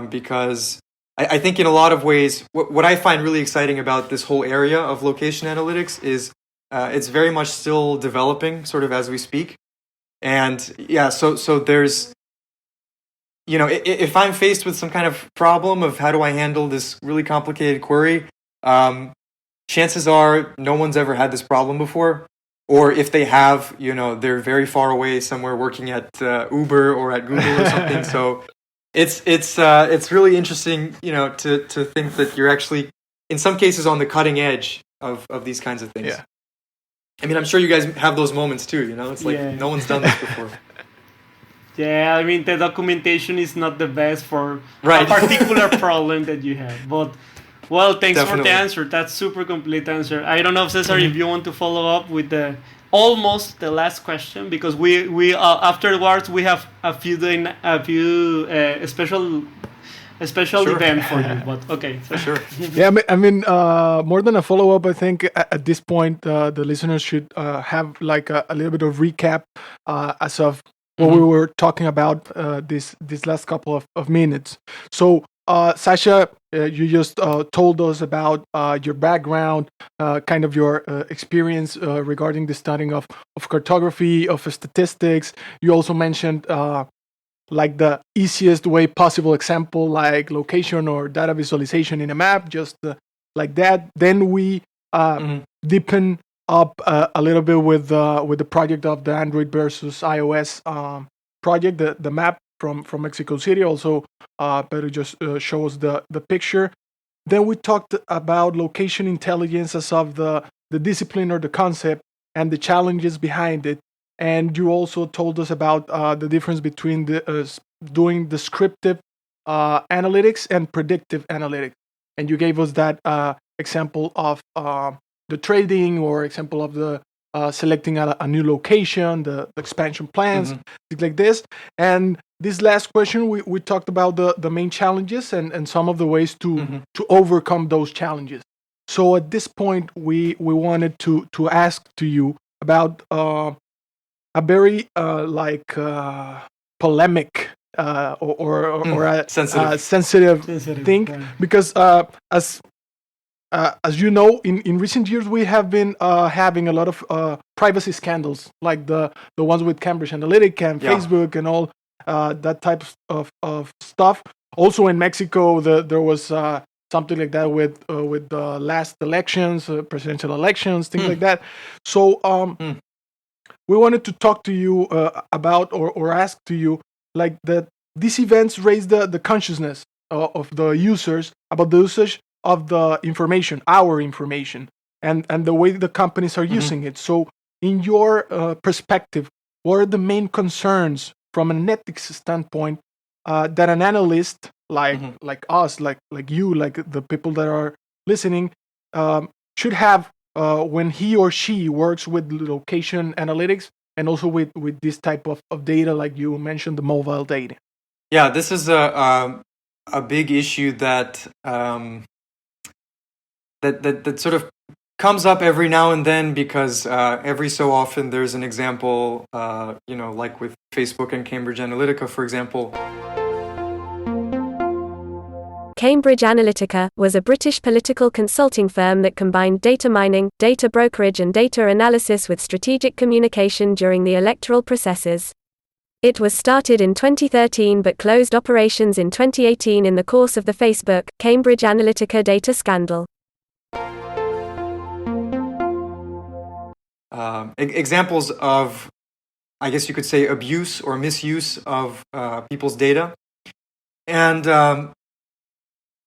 because I think in a lot of ways, what I find really exciting about this whole area of location analytics is it's very much still developing, sort of as we speak. And so there's, if I'm faced with some kind of problem of how do I handle this really complicated query, chances are no one's ever had this problem before. Or if they have, they're very far away somewhere working at Uber or at Google or something. So it's really interesting, to think that you're actually, in some cases, on the cutting edge of these kinds of things. Yeah. I mean, I'm sure you guys have those moments too. It's like no one's done this before. Yeah, I mean, the documentation is not the best for Right. a particular problem that you have. But, well, thanks for Definitely. the answer. That's super complete answer. I don't know, Cesar, if you want to follow up with the almost the last question, because we afterwards we have a few special Sure. event for you. But okay, so Sure. Yeah, I mean, more than a follow up, I think at this point the listeners should have like a little bit of recap as of what we were talking about this last couple of minutes. So, Sasha, you just told us about your background, kind of your experience regarding the studying of cartography, of statistics. You also mentioned like the easiest way possible example, like location or data visualization in a map, just like that. Then we deepen up a little bit with the project of the Android versus iOS project, the map from Mexico City. Also, Pedro just shows the picture. Then we talked about location intelligence as of the discipline or the concept and the challenges behind it. And you also told us about the difference between doing descriptive analytics and predictive analytics. And you gave us that example of the trading, or example of the selecting a new location, the expansion plans, things like this. And this last question, we talked about the main challenges and some of the ways to overcome those challenges. So at this point, we wanted to ask to you about a very polemic or a sensitive thing, right. because as you know, in recent years we have been having a lot of privacy scandals, like the ones with Cambridge Analytica and Facebook and all that type of stuff. Also in Mexico, there was something like that with the last elections, presidential elections, things like that. So we wanted to talk to you about or ask to you, like, that these events raise the consciousness of the users about the usage of the information, our information, and the way the companies are using it. So in your perspective, what are the main concerns from an ethics standpoint that an analyst like us, like you, like the people that are listening, should have when he or she works with location analytics and also with this type of data, like you mentioned, the mobile data? Yeah, this is a big issue that that sort of comes up every now and then, because every so often there's an example, like with Facebook and Cambridge Analytica, for example. Cambridge Analytica was a British political consulting firm that combined data mining, data brokerage and data analysis with strategic communication during the electoral processes. It was started in 2013 but closed operations in 2018 in the course of the Facebook, Cambridge Analytica data scandal. Examples of, I guess you could say, abuse or misuse of people's data. And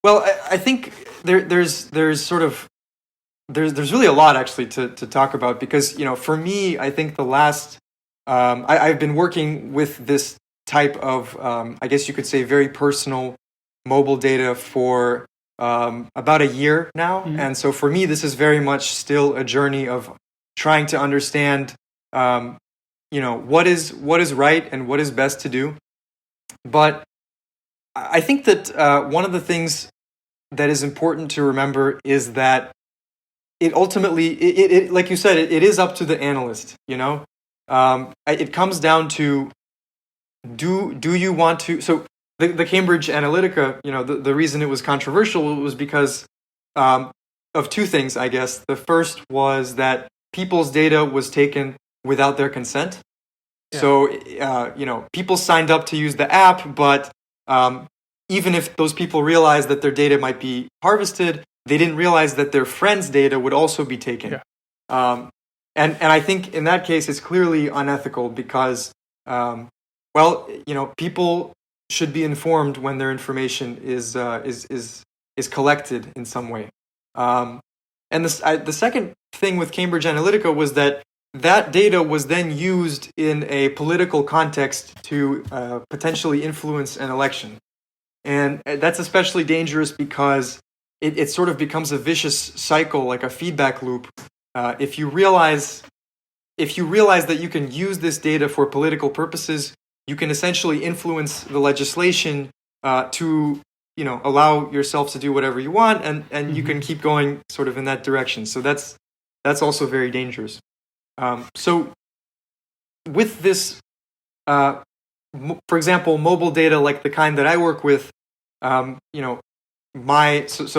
well, I think there's really a lot actually to talk about, because for me, I think the last I've been working with this type of I guess you could say very personal mobile data for about a year now, and so for me this is very much still a journey of trying to understand what is right and what is best to do. But I think that one of the things that is important to remember is that it ultimately, it like you said, it is up to the analyst. It comes down to do you want to? So the Cambridge Analytica, the reason it was controversial was because of two things, I guess. The first was that people's data was taken without their consent. Yeah. So people signed up to use the app, but even if those people realized that their data might be harvested, they didn't realize that their friends' data would also be taken. Yeah. And I think in that case, it's clearly unethical, because, people should be informed when their information is collected in some way. And the second thing with Cambridge Analytica was that that data was then used in a political context to potentially influence an election. And that's especially dangerous because it sort of becomes a vicious cycle, like a feedback loop. If you realize that you can use this data for political purposes, you can essentially influence the legislation to allow yourself to do whatever you want, and you can keep going sort of in that direction. So that's also very dangerous. So with this, for example, mobile data like the kind that I work with, so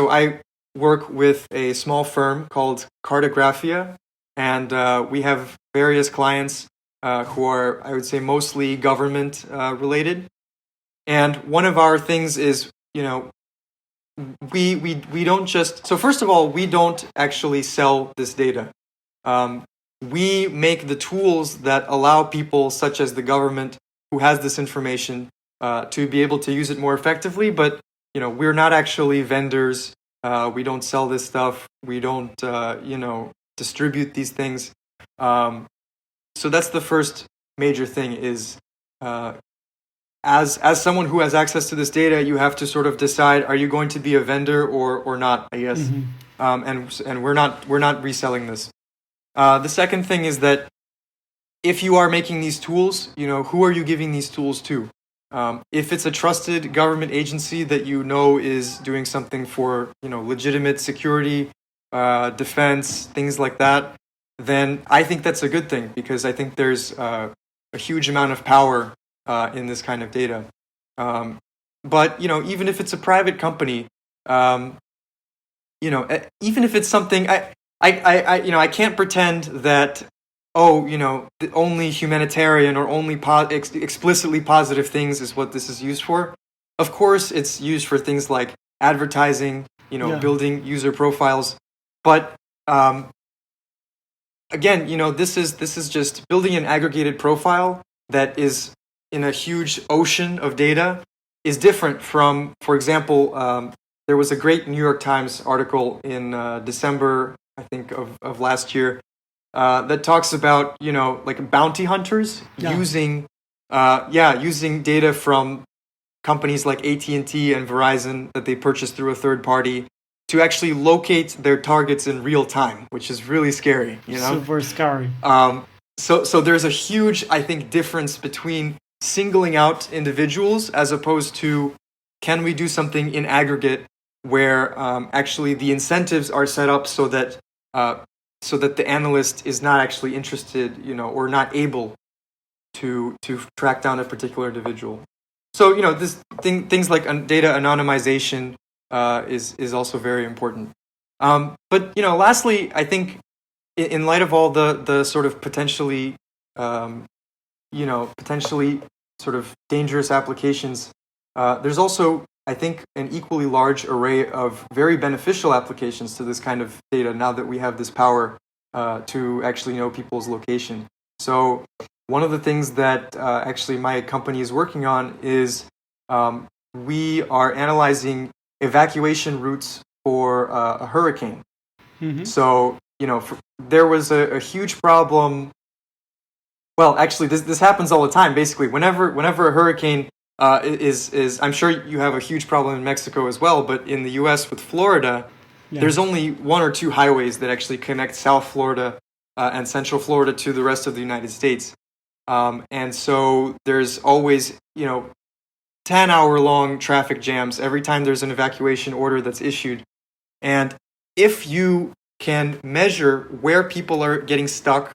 I work with a small firm called Cartographia, and we have various clients who are, I would say, mostly government related. And one of our things is, we don't just, so first of all, we don't actually sell this data. We make the tools that allow people such as the government who has this information to be able to use it more effectively. But, we're not actually vendors. We don't sell this stuff. We don't, distribute these things. So that's the first major thing is, as someone who has access to this data, you have to sort of decide, are you going to be a vendor or not, I guess. And we're not reselling this. The second thing is that if you are making these tools, who are you giving these tools to? If it's a trusted government agency that is doing something for legitimate security, defense, things like that, then I think that's a good thing because I think there's a huge amount of power in this kind of data. But even if it's a private company, even if it's something I can't pretend that only humanitarian or only explicitly positive things is what this is used for. Of course, it's used for things like advertising, building user profiles. But again, this is just building an aggregated profile that is in a huge ocean of data is different from, for example, there was a great New York Times article in December, I think, of last year that talks about, like bounty hunters using data from companies like AT&T and Verizon that they purchased through a third party to actually locate their targets in real time, which is really scary, Super scary. So there's a huge, I think, difference between singling out individuals as opposed to can we do something in aggregate where actually the incentives are set up so that the analyst is not actually interested, or not able to track down a particular individual. So things like data anonymization is also very important. But lastly, I think in light of all the sort of potentially sort of dangerous applications, there's also, I think, an equally large array of very beneficial applications to this kind of data now that we have this power to actually know people's location. So one of the things that actually my company is working on is we are analyzing evacuation routes for a hurricane. So, there was a huge problem. Well, actually, this happens all the time. Basically, whenever a hurricane is I'm sure you have a huge problem in Mexico as well, but in the U.S. with Florida, there's only one or two highways that actually connect South Florida and Central Florida to the rest of the United States. And so there's always, 10-hour-long traffic jams every time there's an evacuation order that's issued. And if you can measure where people are getting stuck,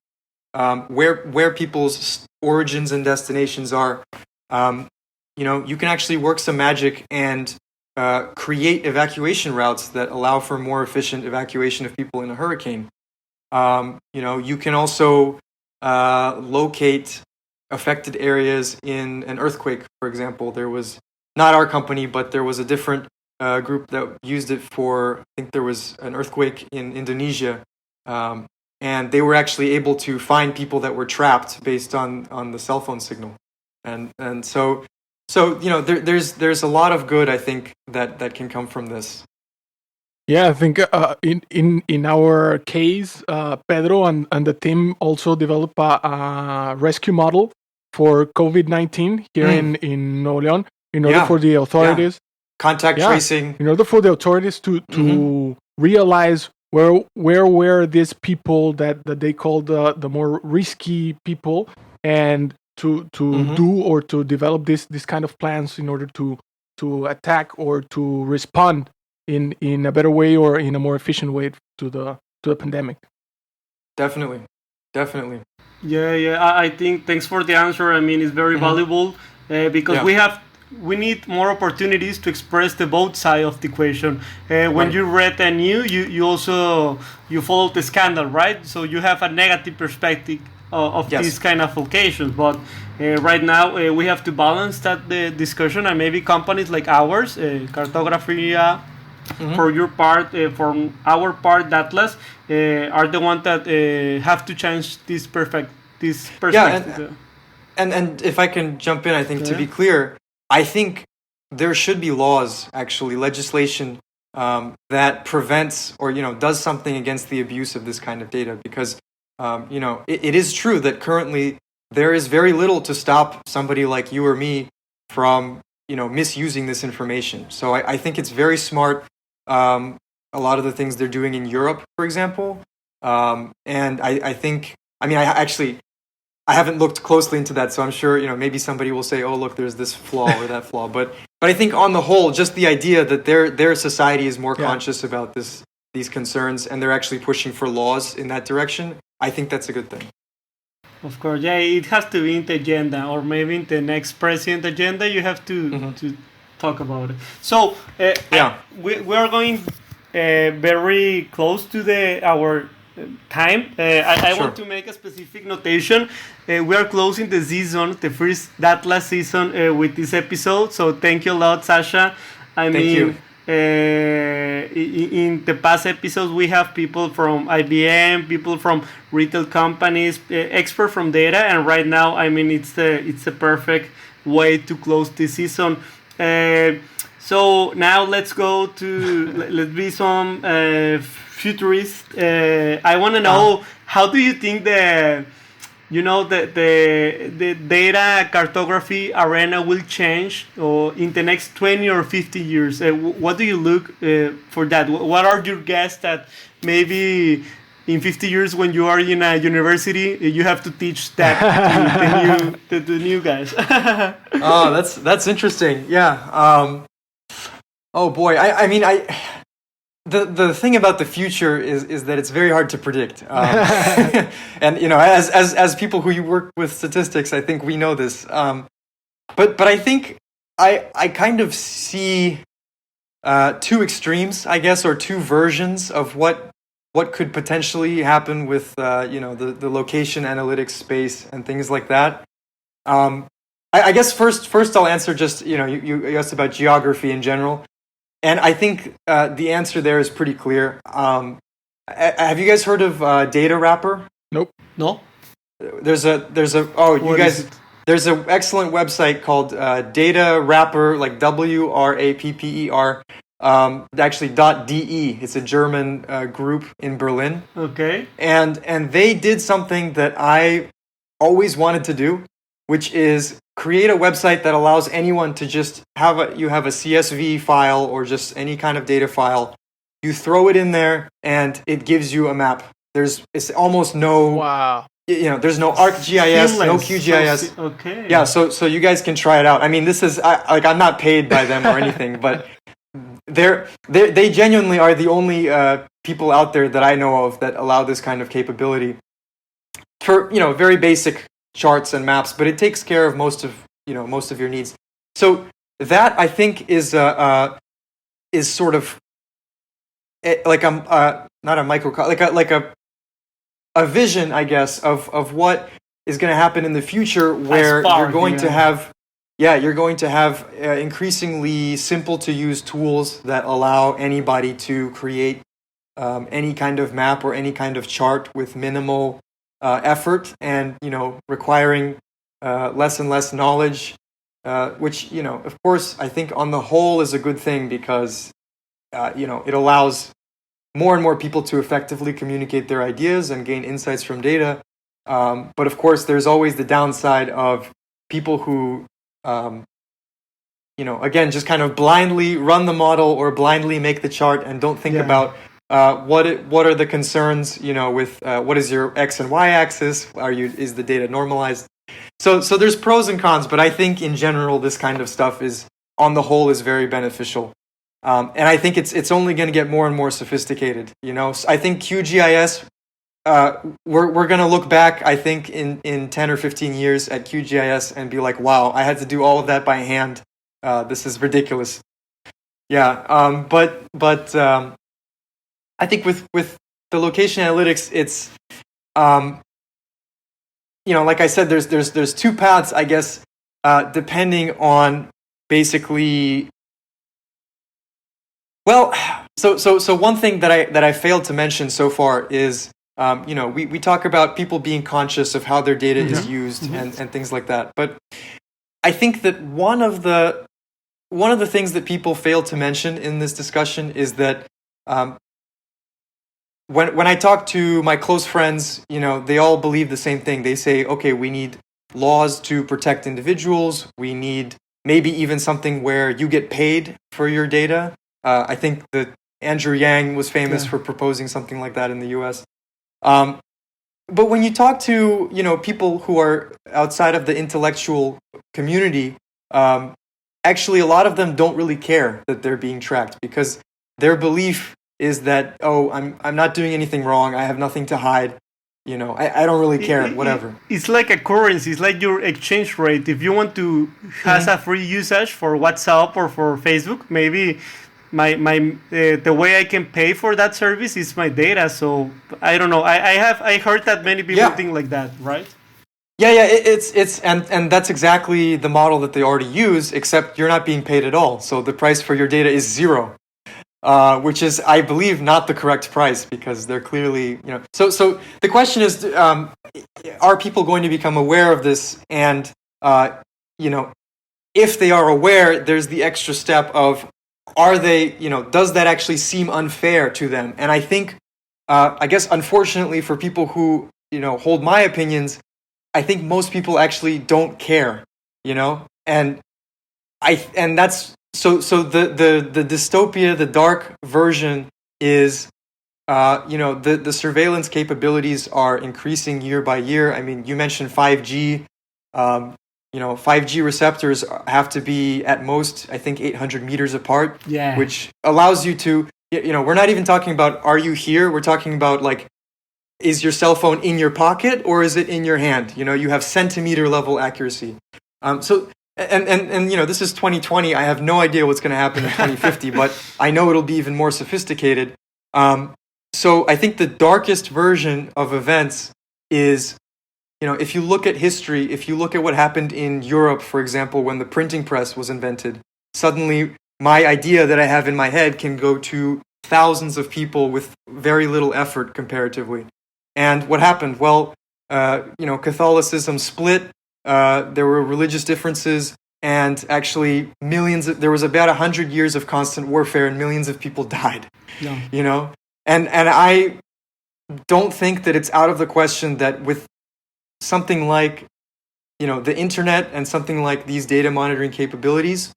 where people's origins and destinations are, you can actually work some magic and create evacuation routes that allow for more efficient evacuation of people in a hurricane. You can also locate affected areas in an earthquake, for example. There was not our company, but there was a different group that used it for, I think there was an earthquake in Indonesia, and they were actually able to find people that were trapped based on the cell phone signal. And so there's a lot of good, I think, that can come from this. Yeah, I think in our case, Pedro and the team also developed a rescue model for COVID-19 here in Nuevo León in order for the authorities. Contact tracing. In order for the authorities to realize where were these people that they call the more risky people, and to do or to develop this kind of plans in order to attack or to respond in a better way or in a more efficient way to the pandemic. Definitely. Yeah. I think thanks for the answer. I mean, it's very valuable because we need more opportunities to express the both side of the equation. When you read the news, you also followed the scandal, right? So you have a negative perspective of these kind of occasions. But right now we have to balance that the discussion, and maybe companies like ours, Cartography, for your part, for our part, Atlas, are the ones that have to change this perspective. Yeah, and if I can jump in, I think to be clear, I think there should be laws, actually, legislation that prevents or does something against the abuse of this kind of data, because it is true that currently there is very little to stop somebody like you or me from misusing this information. So I think it's very smart. A lot of the things they're doing in Europe, for example, and I think I haven't looked closely into that, so I'm sure maybe somebody will say, oh look, there's this flaw or that flaw, but I think on the whole, just the idea that their society is more conscious about these concerns, and they're actually pushing for laws in that direction, I think that's a good thing. Of course, it has to be in the agenda, or maybe in the next president agenda. You have to talk about it. So we are going very close to our time. I want to make a specific notation. We are closing the season, the first Atlas season, with this episode. So thank you a lot, Sasha. Thank you. In the past episodes, we have people from IBM, people from retail companies, expert from data, and right now, I mean, it's a perfect way to close this season. So now let's let's be some futurist. I want to know, how do you think the data cartography arena will change in the next 20 or 50 years? What do you look for that? What are your guess that maybe in 50 years when you are in a university, you have to teach that to the new guys? Oh, that's interesting. Yeah. Oh boy. The thing about the future is that it's very hard to predict, and as people who work with statistics, I think we know this. But I think I kind of see two extremes, I guess, or two versions of what could potentially happen with the location analytics space and things like that. I guess first I'll answer just you asked about geography in general. And I think the answer there is pretty clear. Have you guys heard of Data Wrapper? Nope. No. There's an excellent website called Data Wrapper, like WRAPPER. Actually .de. It's a German group in Berlin. Okay. And they did something that I always wanted to do, which is create a website that allows anyone to just have a CSV file or just any kind of data file. You throw it in there and it gives you a map. It's almost no there's no ArcGIS, no QGIS. Okay. Yeah, so you guys can try it out. I mean, this is I'm not paid by them or anything, but they genuinely are the only people out there that I know of that allow this kind of capability for very basic charts and maps, but it takes care of most of your needs. So that, I think, is sort of like not a microcosm, like a vision, I guess, of what is going to happen in the future, where you're going to have increasingly simple to use tools that allow anybody to create any kind of map or any kind of chart with minimal effort, and requiring less and less knowledge, which of course I think on the whole is a good thing, because it allows more and more people to effectively communicate their ideas and gain insights from data. But of course, there's always the downside of people who, again, just kind of blindly run the model or blindly make the chart and don't think about what are the concerns, with what is your X and Y axis? Is the data normalized? So there's pros and cons, but I think in general, this kind of stuff on the whole, is very beneficial. And I think it's only going to get more and more sophisticated. I think QGIS, we're going to look back, I think, in 10 or 15 years at QGIS and be like, wow, I had to do all of that by hand. This is ridiculous. Yeah. But I think with the location analytics, it's, like I said, there's two paths, I guess, depending on basically. Well, so one thing that I failed to mention so far is, we talk about people being conscious of how their data is used and things like that. But I think that one of the things that people fail to mention in this discussion is that when I talk to my close friends, they all believe the same thing. They say, okay, we need laws to protect individuals. We need maybe even something where you get paid for your data. I think that Andrew Yang was famous for proposing something like that in the U.S. But when you talk to people who are outside of the intellectual community, actually a lot of them don't really care that they're being tracked, because their belief is that, I'm not doing anything wrong. I have nothing to hide. I don't really care. Whatever. It's like a currency. It's like your exchange rate. If you want to have a free usage for WhatsApp or for Facebook, maybe the way I can pay for that service is my data. So I don't know. I heard that many people think like that, right? Yeah. It's and that's exactly the model that they already use, except you're not being paid at all. So the price for your data is zero, which is, I believe, not the correct price, because they're clearly, So the question is, are people going to become aware of this? And if they are aware, there's the extra step of, are they, does that actually seem unfair to them? And I think, I guess, unfortunately for people who, hold my opinions, I think most people actually don't care, and that's, so the dystopia, the dark version is, the surveillance capabilities are increasing year by year. I mean, you mentioned 5G. 5G receptors have to be at most, I think, 800 meters apart, which allows you to, we're not even talking about, are you here? We're talking about, like, is your cell phone in your pocket or is it in your hand? You have centimeter level accuracy. So this is 2020. I have no idea what's going to happen in 2050, but I know it'll be even more sophisticated. So I think the darkest version of events is, if you look at history, if you look at what happened in Europe, for example, when the printing press was invented, suddenly my idea that I have in my head can go to thousands of people with very little effort comparatively. And what happened? Well, Catholicism split. There were religious differences, and actually there was about 100 years of constant warfare, and millions of people died. Yeah. And I don't think that it's out of the question that with something like, the internet and something like these data monitoring capabilities,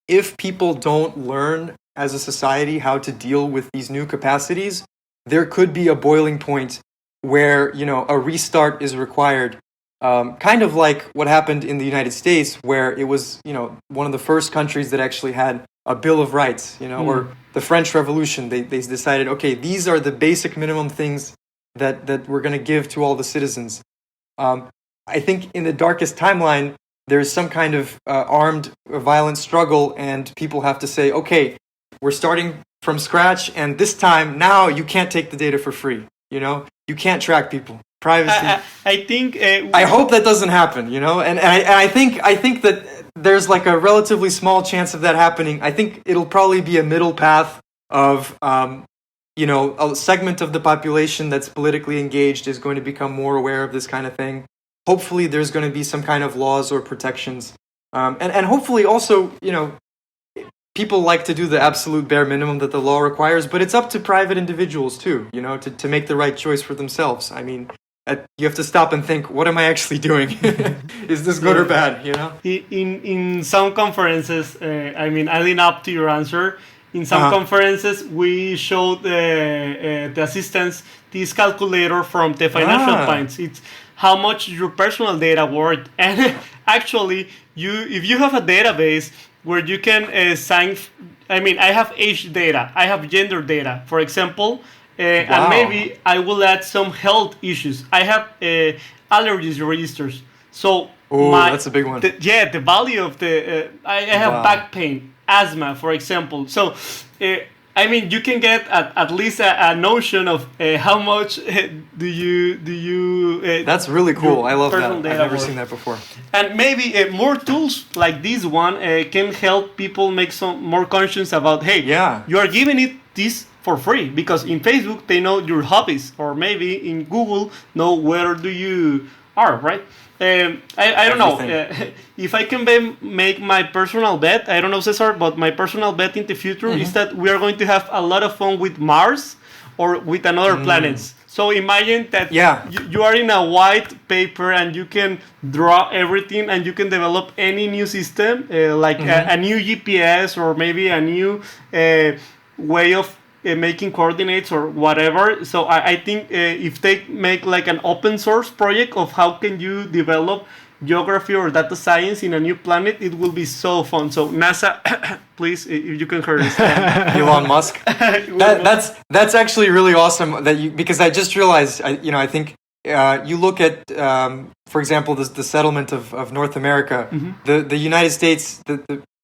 if people don't learn as a society how to deal with these new capacities, there could be a boiling point where, a restart is required. Kind of like what happened in the United States, where it was, one of the first countries that actually had a Bill of Rights, or the French Revolution. They decided, okay, these are the basic minimum things that we're going to give to all the citizens. I think in the darkest timeline, there's some kind of armed, violent struggle, and people have to say, okay, we're starting from scratch, and this time, now you can't take the data for free. You can't track people. Privacy. I think. I hope that doesn't happen. And I think that there's like a relatively small chance of that happening. I think it'll probably be a middle path of, a segment of the population that's politically engaged is going to become more aware of this kind of thing. Hopefully, there's going to be some kind of laws or protections, and hopefully also, people like to do the absolute bare minimum that the law requires, but it's up to private individuals too, to make the right choice for themselves. I mean, you have to stop and think, what am I actually doing? Is this good or bad, In some conferences, adding up to your answer, in some conferences, we showed the assistants this calculator from the Financial Times. It's how much your personal data worth. And actually, if you have a database where you can assign, I have age data, I have gender data, for example, and maybe I will add some health issues. I have allergies registers. So that's a big one. The value of I have back pain, asthma, for example. So, you can get at least a notion of how much do you. That's really cool. I love that. I've never seen that before. And maybe more tools like this one can help people make some more conscious about, you are giving it this for free, because in Facebook they know your hobbies, or maybe in Google know where do you are, right? I don't know if I can make my personal bet. I don't know, Cesar, but my personal bet in the future is that we are going to have a lot of fun with Mars or with another planets. So imagine that you are in a white paper and you can draw everything and you can develop any new system, like a new GPS, or maybe a new way of making coordinates or whatever. So I think if they make like an open source project of how can you develop geography or data science in a new planet, it will be so fun. So NASA, please, if you can hear us. Elon Musk. That's actually really awesome because I just realized, I think you look at, for example, the settlement of North America, the United States,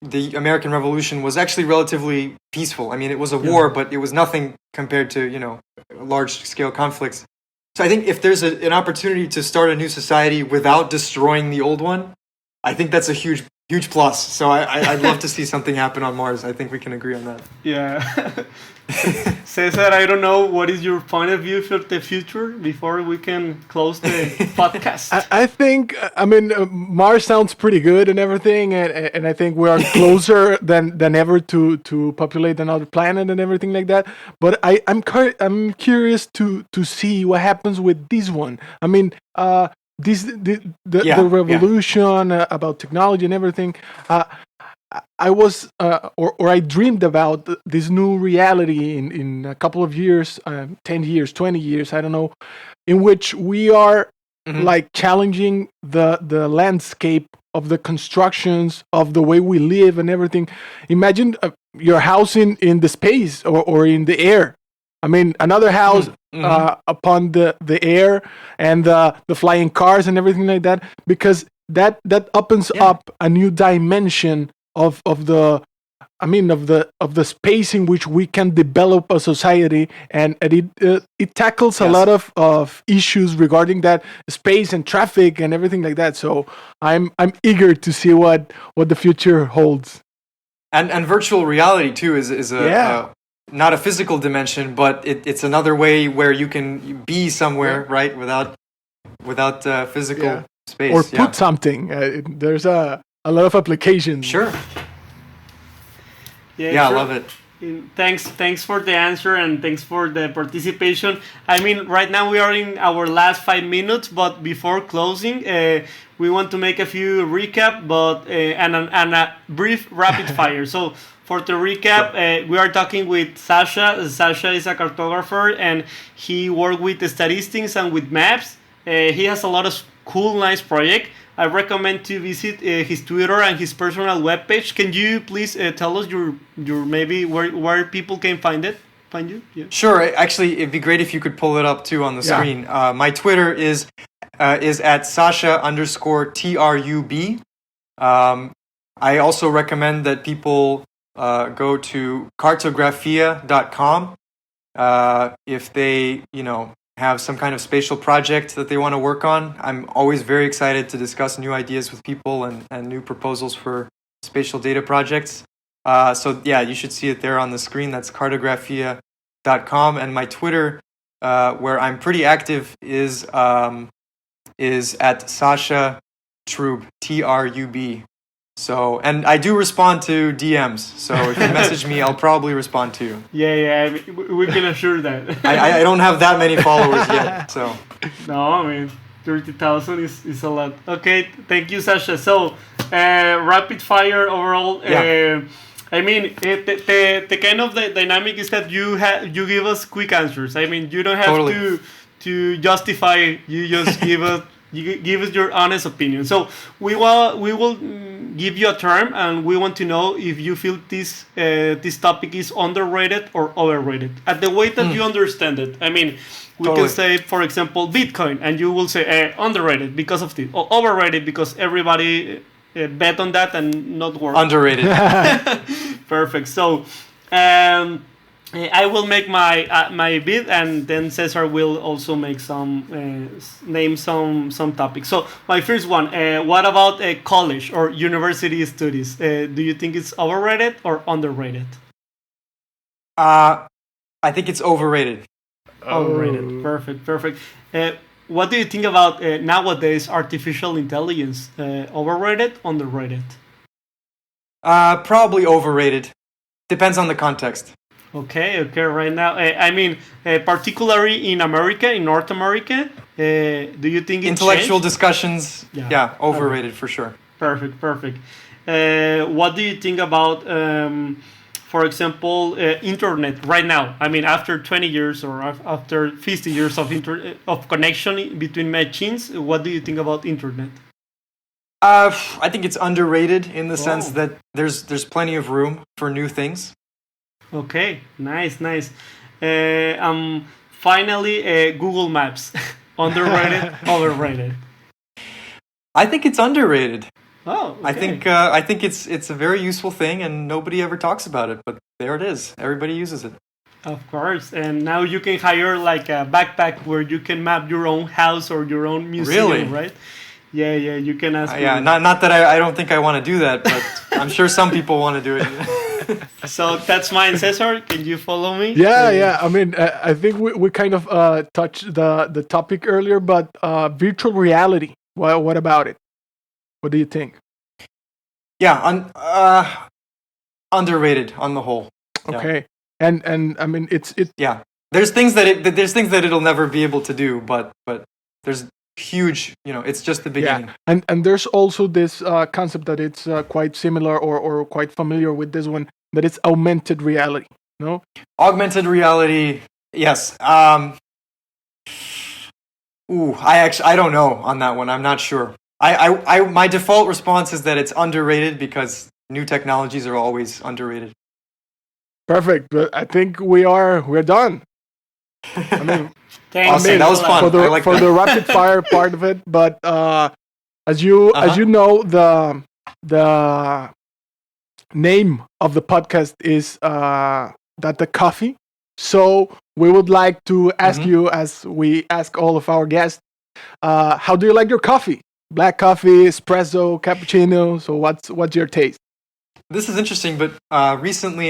the American Revolution was actually relatively peaceful. I mean, it was a war, but it was nothing compared to, large-scale conflicts. So I think if there's an opportunity to start a new society without destroying the old one, I think that's a huge plus. So I'd love to see something happen on Mars. I think we can agree on that. Yeah. Cesar, I don't know, what is your point of view for the future before we can close the podcast? I think, Mars sounds pretty good and everything, and I think we are closer than ever to populate another planet and everything like that. But I'm curious to see what happens with this one. The revolution about technology and everything. I was or I dreamed about this new reality in a couple of years, 10 years, 20 years, I don't know, in which we are like challenging the landscape of the constructions of the way we live and everything. Imagine your house in the space or in the air. Another house upon the air and the flying cars and everything like that, because that opens up a new dimension of the space in which we can develop a society, and it tackles a lot of issues regarding that space and traffic and everything like that. So I'm eager to see what the future holds. And virtual reality too is not a physical dimension, but it's another way where you can be somewhere, right, without physical space. Or put something. There's a lot of applications. Sure. Yeah, sure. I love it. Thanks for the answer, and thanks for the participation. Right now we are in our last 5 minutes, but before closing, we want to make a few recap, but and a brief rapid fire. So for the recap, we are talking with Sasha. Sasha is a cartographer, and he works with statistics and with maps. He has a lot of cool, nice projects. I recommend to visit his Twitter and his personal webpage. Can you please tell us your maybe where people can find you? Yeah. Sure. Actually, it'd be great if you could pull it up too on the screen. My Twitter is at Sasha_TRUB. I also recommend that people go to cartografia.com if they have some kind of spatial project that they want to work on. I'm always very excited to discuss new ideas with people and new proposals for spatial data projects. You should see it there on the screen. That's cartografia.com. And my Twitter, where I'm pretty active, is at Sasha Trub, TRUB. So, and I do respond to DMs. So if you message me, I'll probably respond to you. Yeah, we can assure that. I don't have that many followers yet, so. No, I mean, 30,000 is a lot. Okay, thank you, Sasha. So, rapid fire overall. Yeah. I mean, the kind of the dynamic is that you give us quick answers. I mean, you don't have Totally. to justify. You just give us your honest opinion. So we will give you a term, and we want to know if you feel this topic is underrated or overrated at the way that you understand it. I mean, we Totally. can say, for example, Bitcoin, and you will say underrated because of this, or overrated because everybody bet on that and not work. Underrated. Perfect. So, I will make my bid, and then Cesar will also make name some topics. So, my first one. What about college or university studies? Do you think it's overrated or underrated? I think it's overrated. Overrated. Perfect. What do you think about nowadays artificial intelligence? Overrated, underrated? Probably overrated. Depends on the context. Okay. Right now, I mean, particularly in America, in North America, do you think it Intellectual changed? discussions, yeah, overrated for sure. Perfect. What do you think about, for example, internet right now? I mean, after 20 years or after 50 years of connection between machines, what do you think about internet? I think it's underrated in the sense that there's plenty of room for new things. Okay, nice. Finally, Google Maps, underrated, overrated. I think it's underrated. Oh, okay. I think it's a very useful thing, and nobody ever talks about it. But there it is. Everybody uses it. Of course, and now you can hire like a backpack where you can map your own house or your own museum, Really? right? Yeah, you can ask. Yeah, not that I don't think I want to do that, but I'm sure some people want to do it. So that's mine, Cesar. Can you follow me? Yeah. I mean, I think we kind of touched the topic earlier, but virtual reality. What about it? What do you think? Yeah, underrated on the whole. Yeah. Okay, and I mean it's Yeah, there's things that it'll never be able to do, but there's huge. It's just the beginning. yeah, and there's also this concept that it's quite similar or quite familiar with this one, that it's augmented reality. No, Augmented reality. Yes. I don't know on that one. I'm not sure. My default response is that it's underrated because new technologies are always underrated. perfect. But I think we're done. I mean, Thanks. Awesome. That was fun. for the I like for that. the rapid fire part of it. But as you know, the name of the podcast is that the coffee. So we would like to ask you, as we ask all of our guests, how do you like your coffee? Black coffee, espresso, cappuccino. So what's your taste? This is interesting, but recently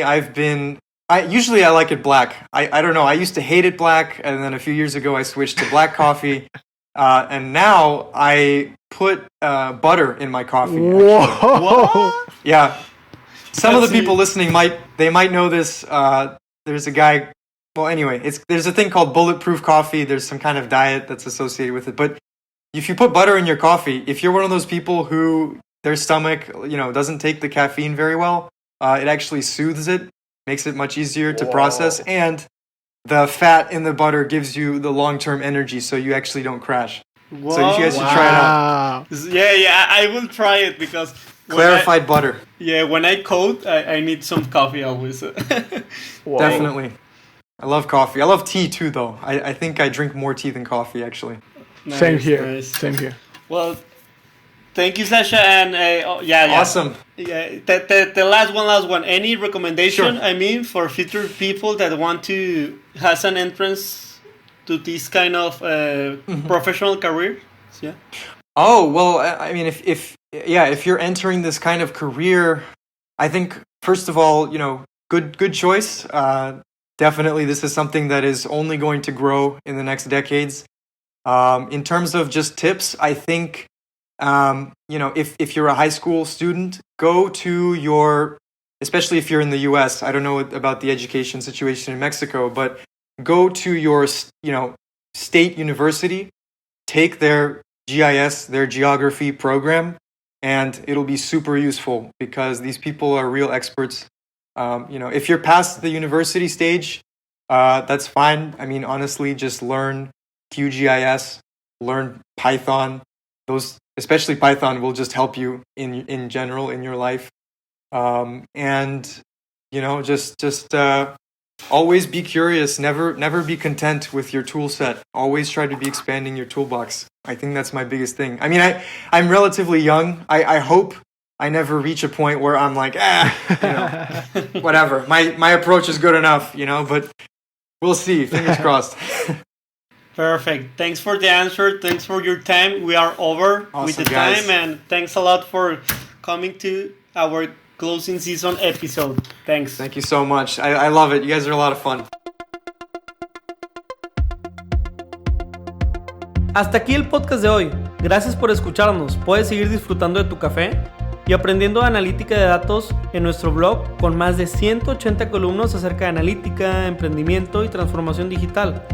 usually I like it black. I don't know. I used to hate it black, and then a few years ago I switched to black coffee, and now I put butter in my coffee. Actually. Whoa! Yeah. Some of the people listening might know this. There's a guy. Well, anyway, there's a thing called bulletproof coffee. There's some kind of diet that's associated with it. But if you put butter in your coffee, if you're one of those people who their stomach, doesn't take the caffeine very well, it actually soothes it, makes it much easier to process, and the fat in the butter gives you the long-term energy, so you actually don't crash. Whoa. So you guys should try it out. Wow. Yeah, I will try it because Clarified butter. Yeah, when I code, I need some coffee always. Whoa. Definitely. I love coffee. I love tea too, though. I think I drink more tea than coffee, actually. Nice, Same here. nice. Same here. Well, thank you, Sasha. And yeah. Awesome. Yeah, the last one. Any recommendation? Sure. I mean, for future people that want to has an entrance to this kind of professional career. Yeah. Oh, well, I mean, if you're entering this kind of career, I think first of all, good choice. Definitely, this is something that is only going to grow in the next decades. In terms of just tips, I think if you're a high school student, go to especially if you're in the U.S., I don't know about the education situation in Mexico, but go to your, state university, take their GIS, their geography program, and it'll be super useful because these people are real experts. If you're past the university stage, that's fine. I mean, honestly, just learn QGIS, learn Python. Those, especially Python, will just help you in general in your life. Always be curious. Never be content with your tool set. Always try to be expanding your toolbox. I think that's my biggest thing. I mean, I'm relatively young. I hope I never reach a point where I'm like, whatever. My approach is good enough, but we'll see. Fingers crossed. Perfect. Thanks for the answer. Thanks for your time. We are over with the time, and thanks a lot for coming to our closing season episode. Thanks. Thank you so much. I love it. You guys are a lot of fun. Hasta aquí el podcast de hoy. Gracias por escucharnos. Puedes seguir disfrutando de tu café y aprendiendo analítica de datos en nuestro blog con más de 180 columnas acerca de analítica, emprendimiento y transformación digital.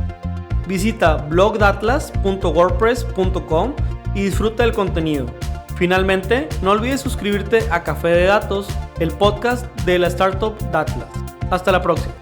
Visita blogdatlas.wordpress.com y disfruta del contenido. Finalmente, no olvides suscribirte a Café de Datos, el podcast de la startup Datlas. Hasta la próxima.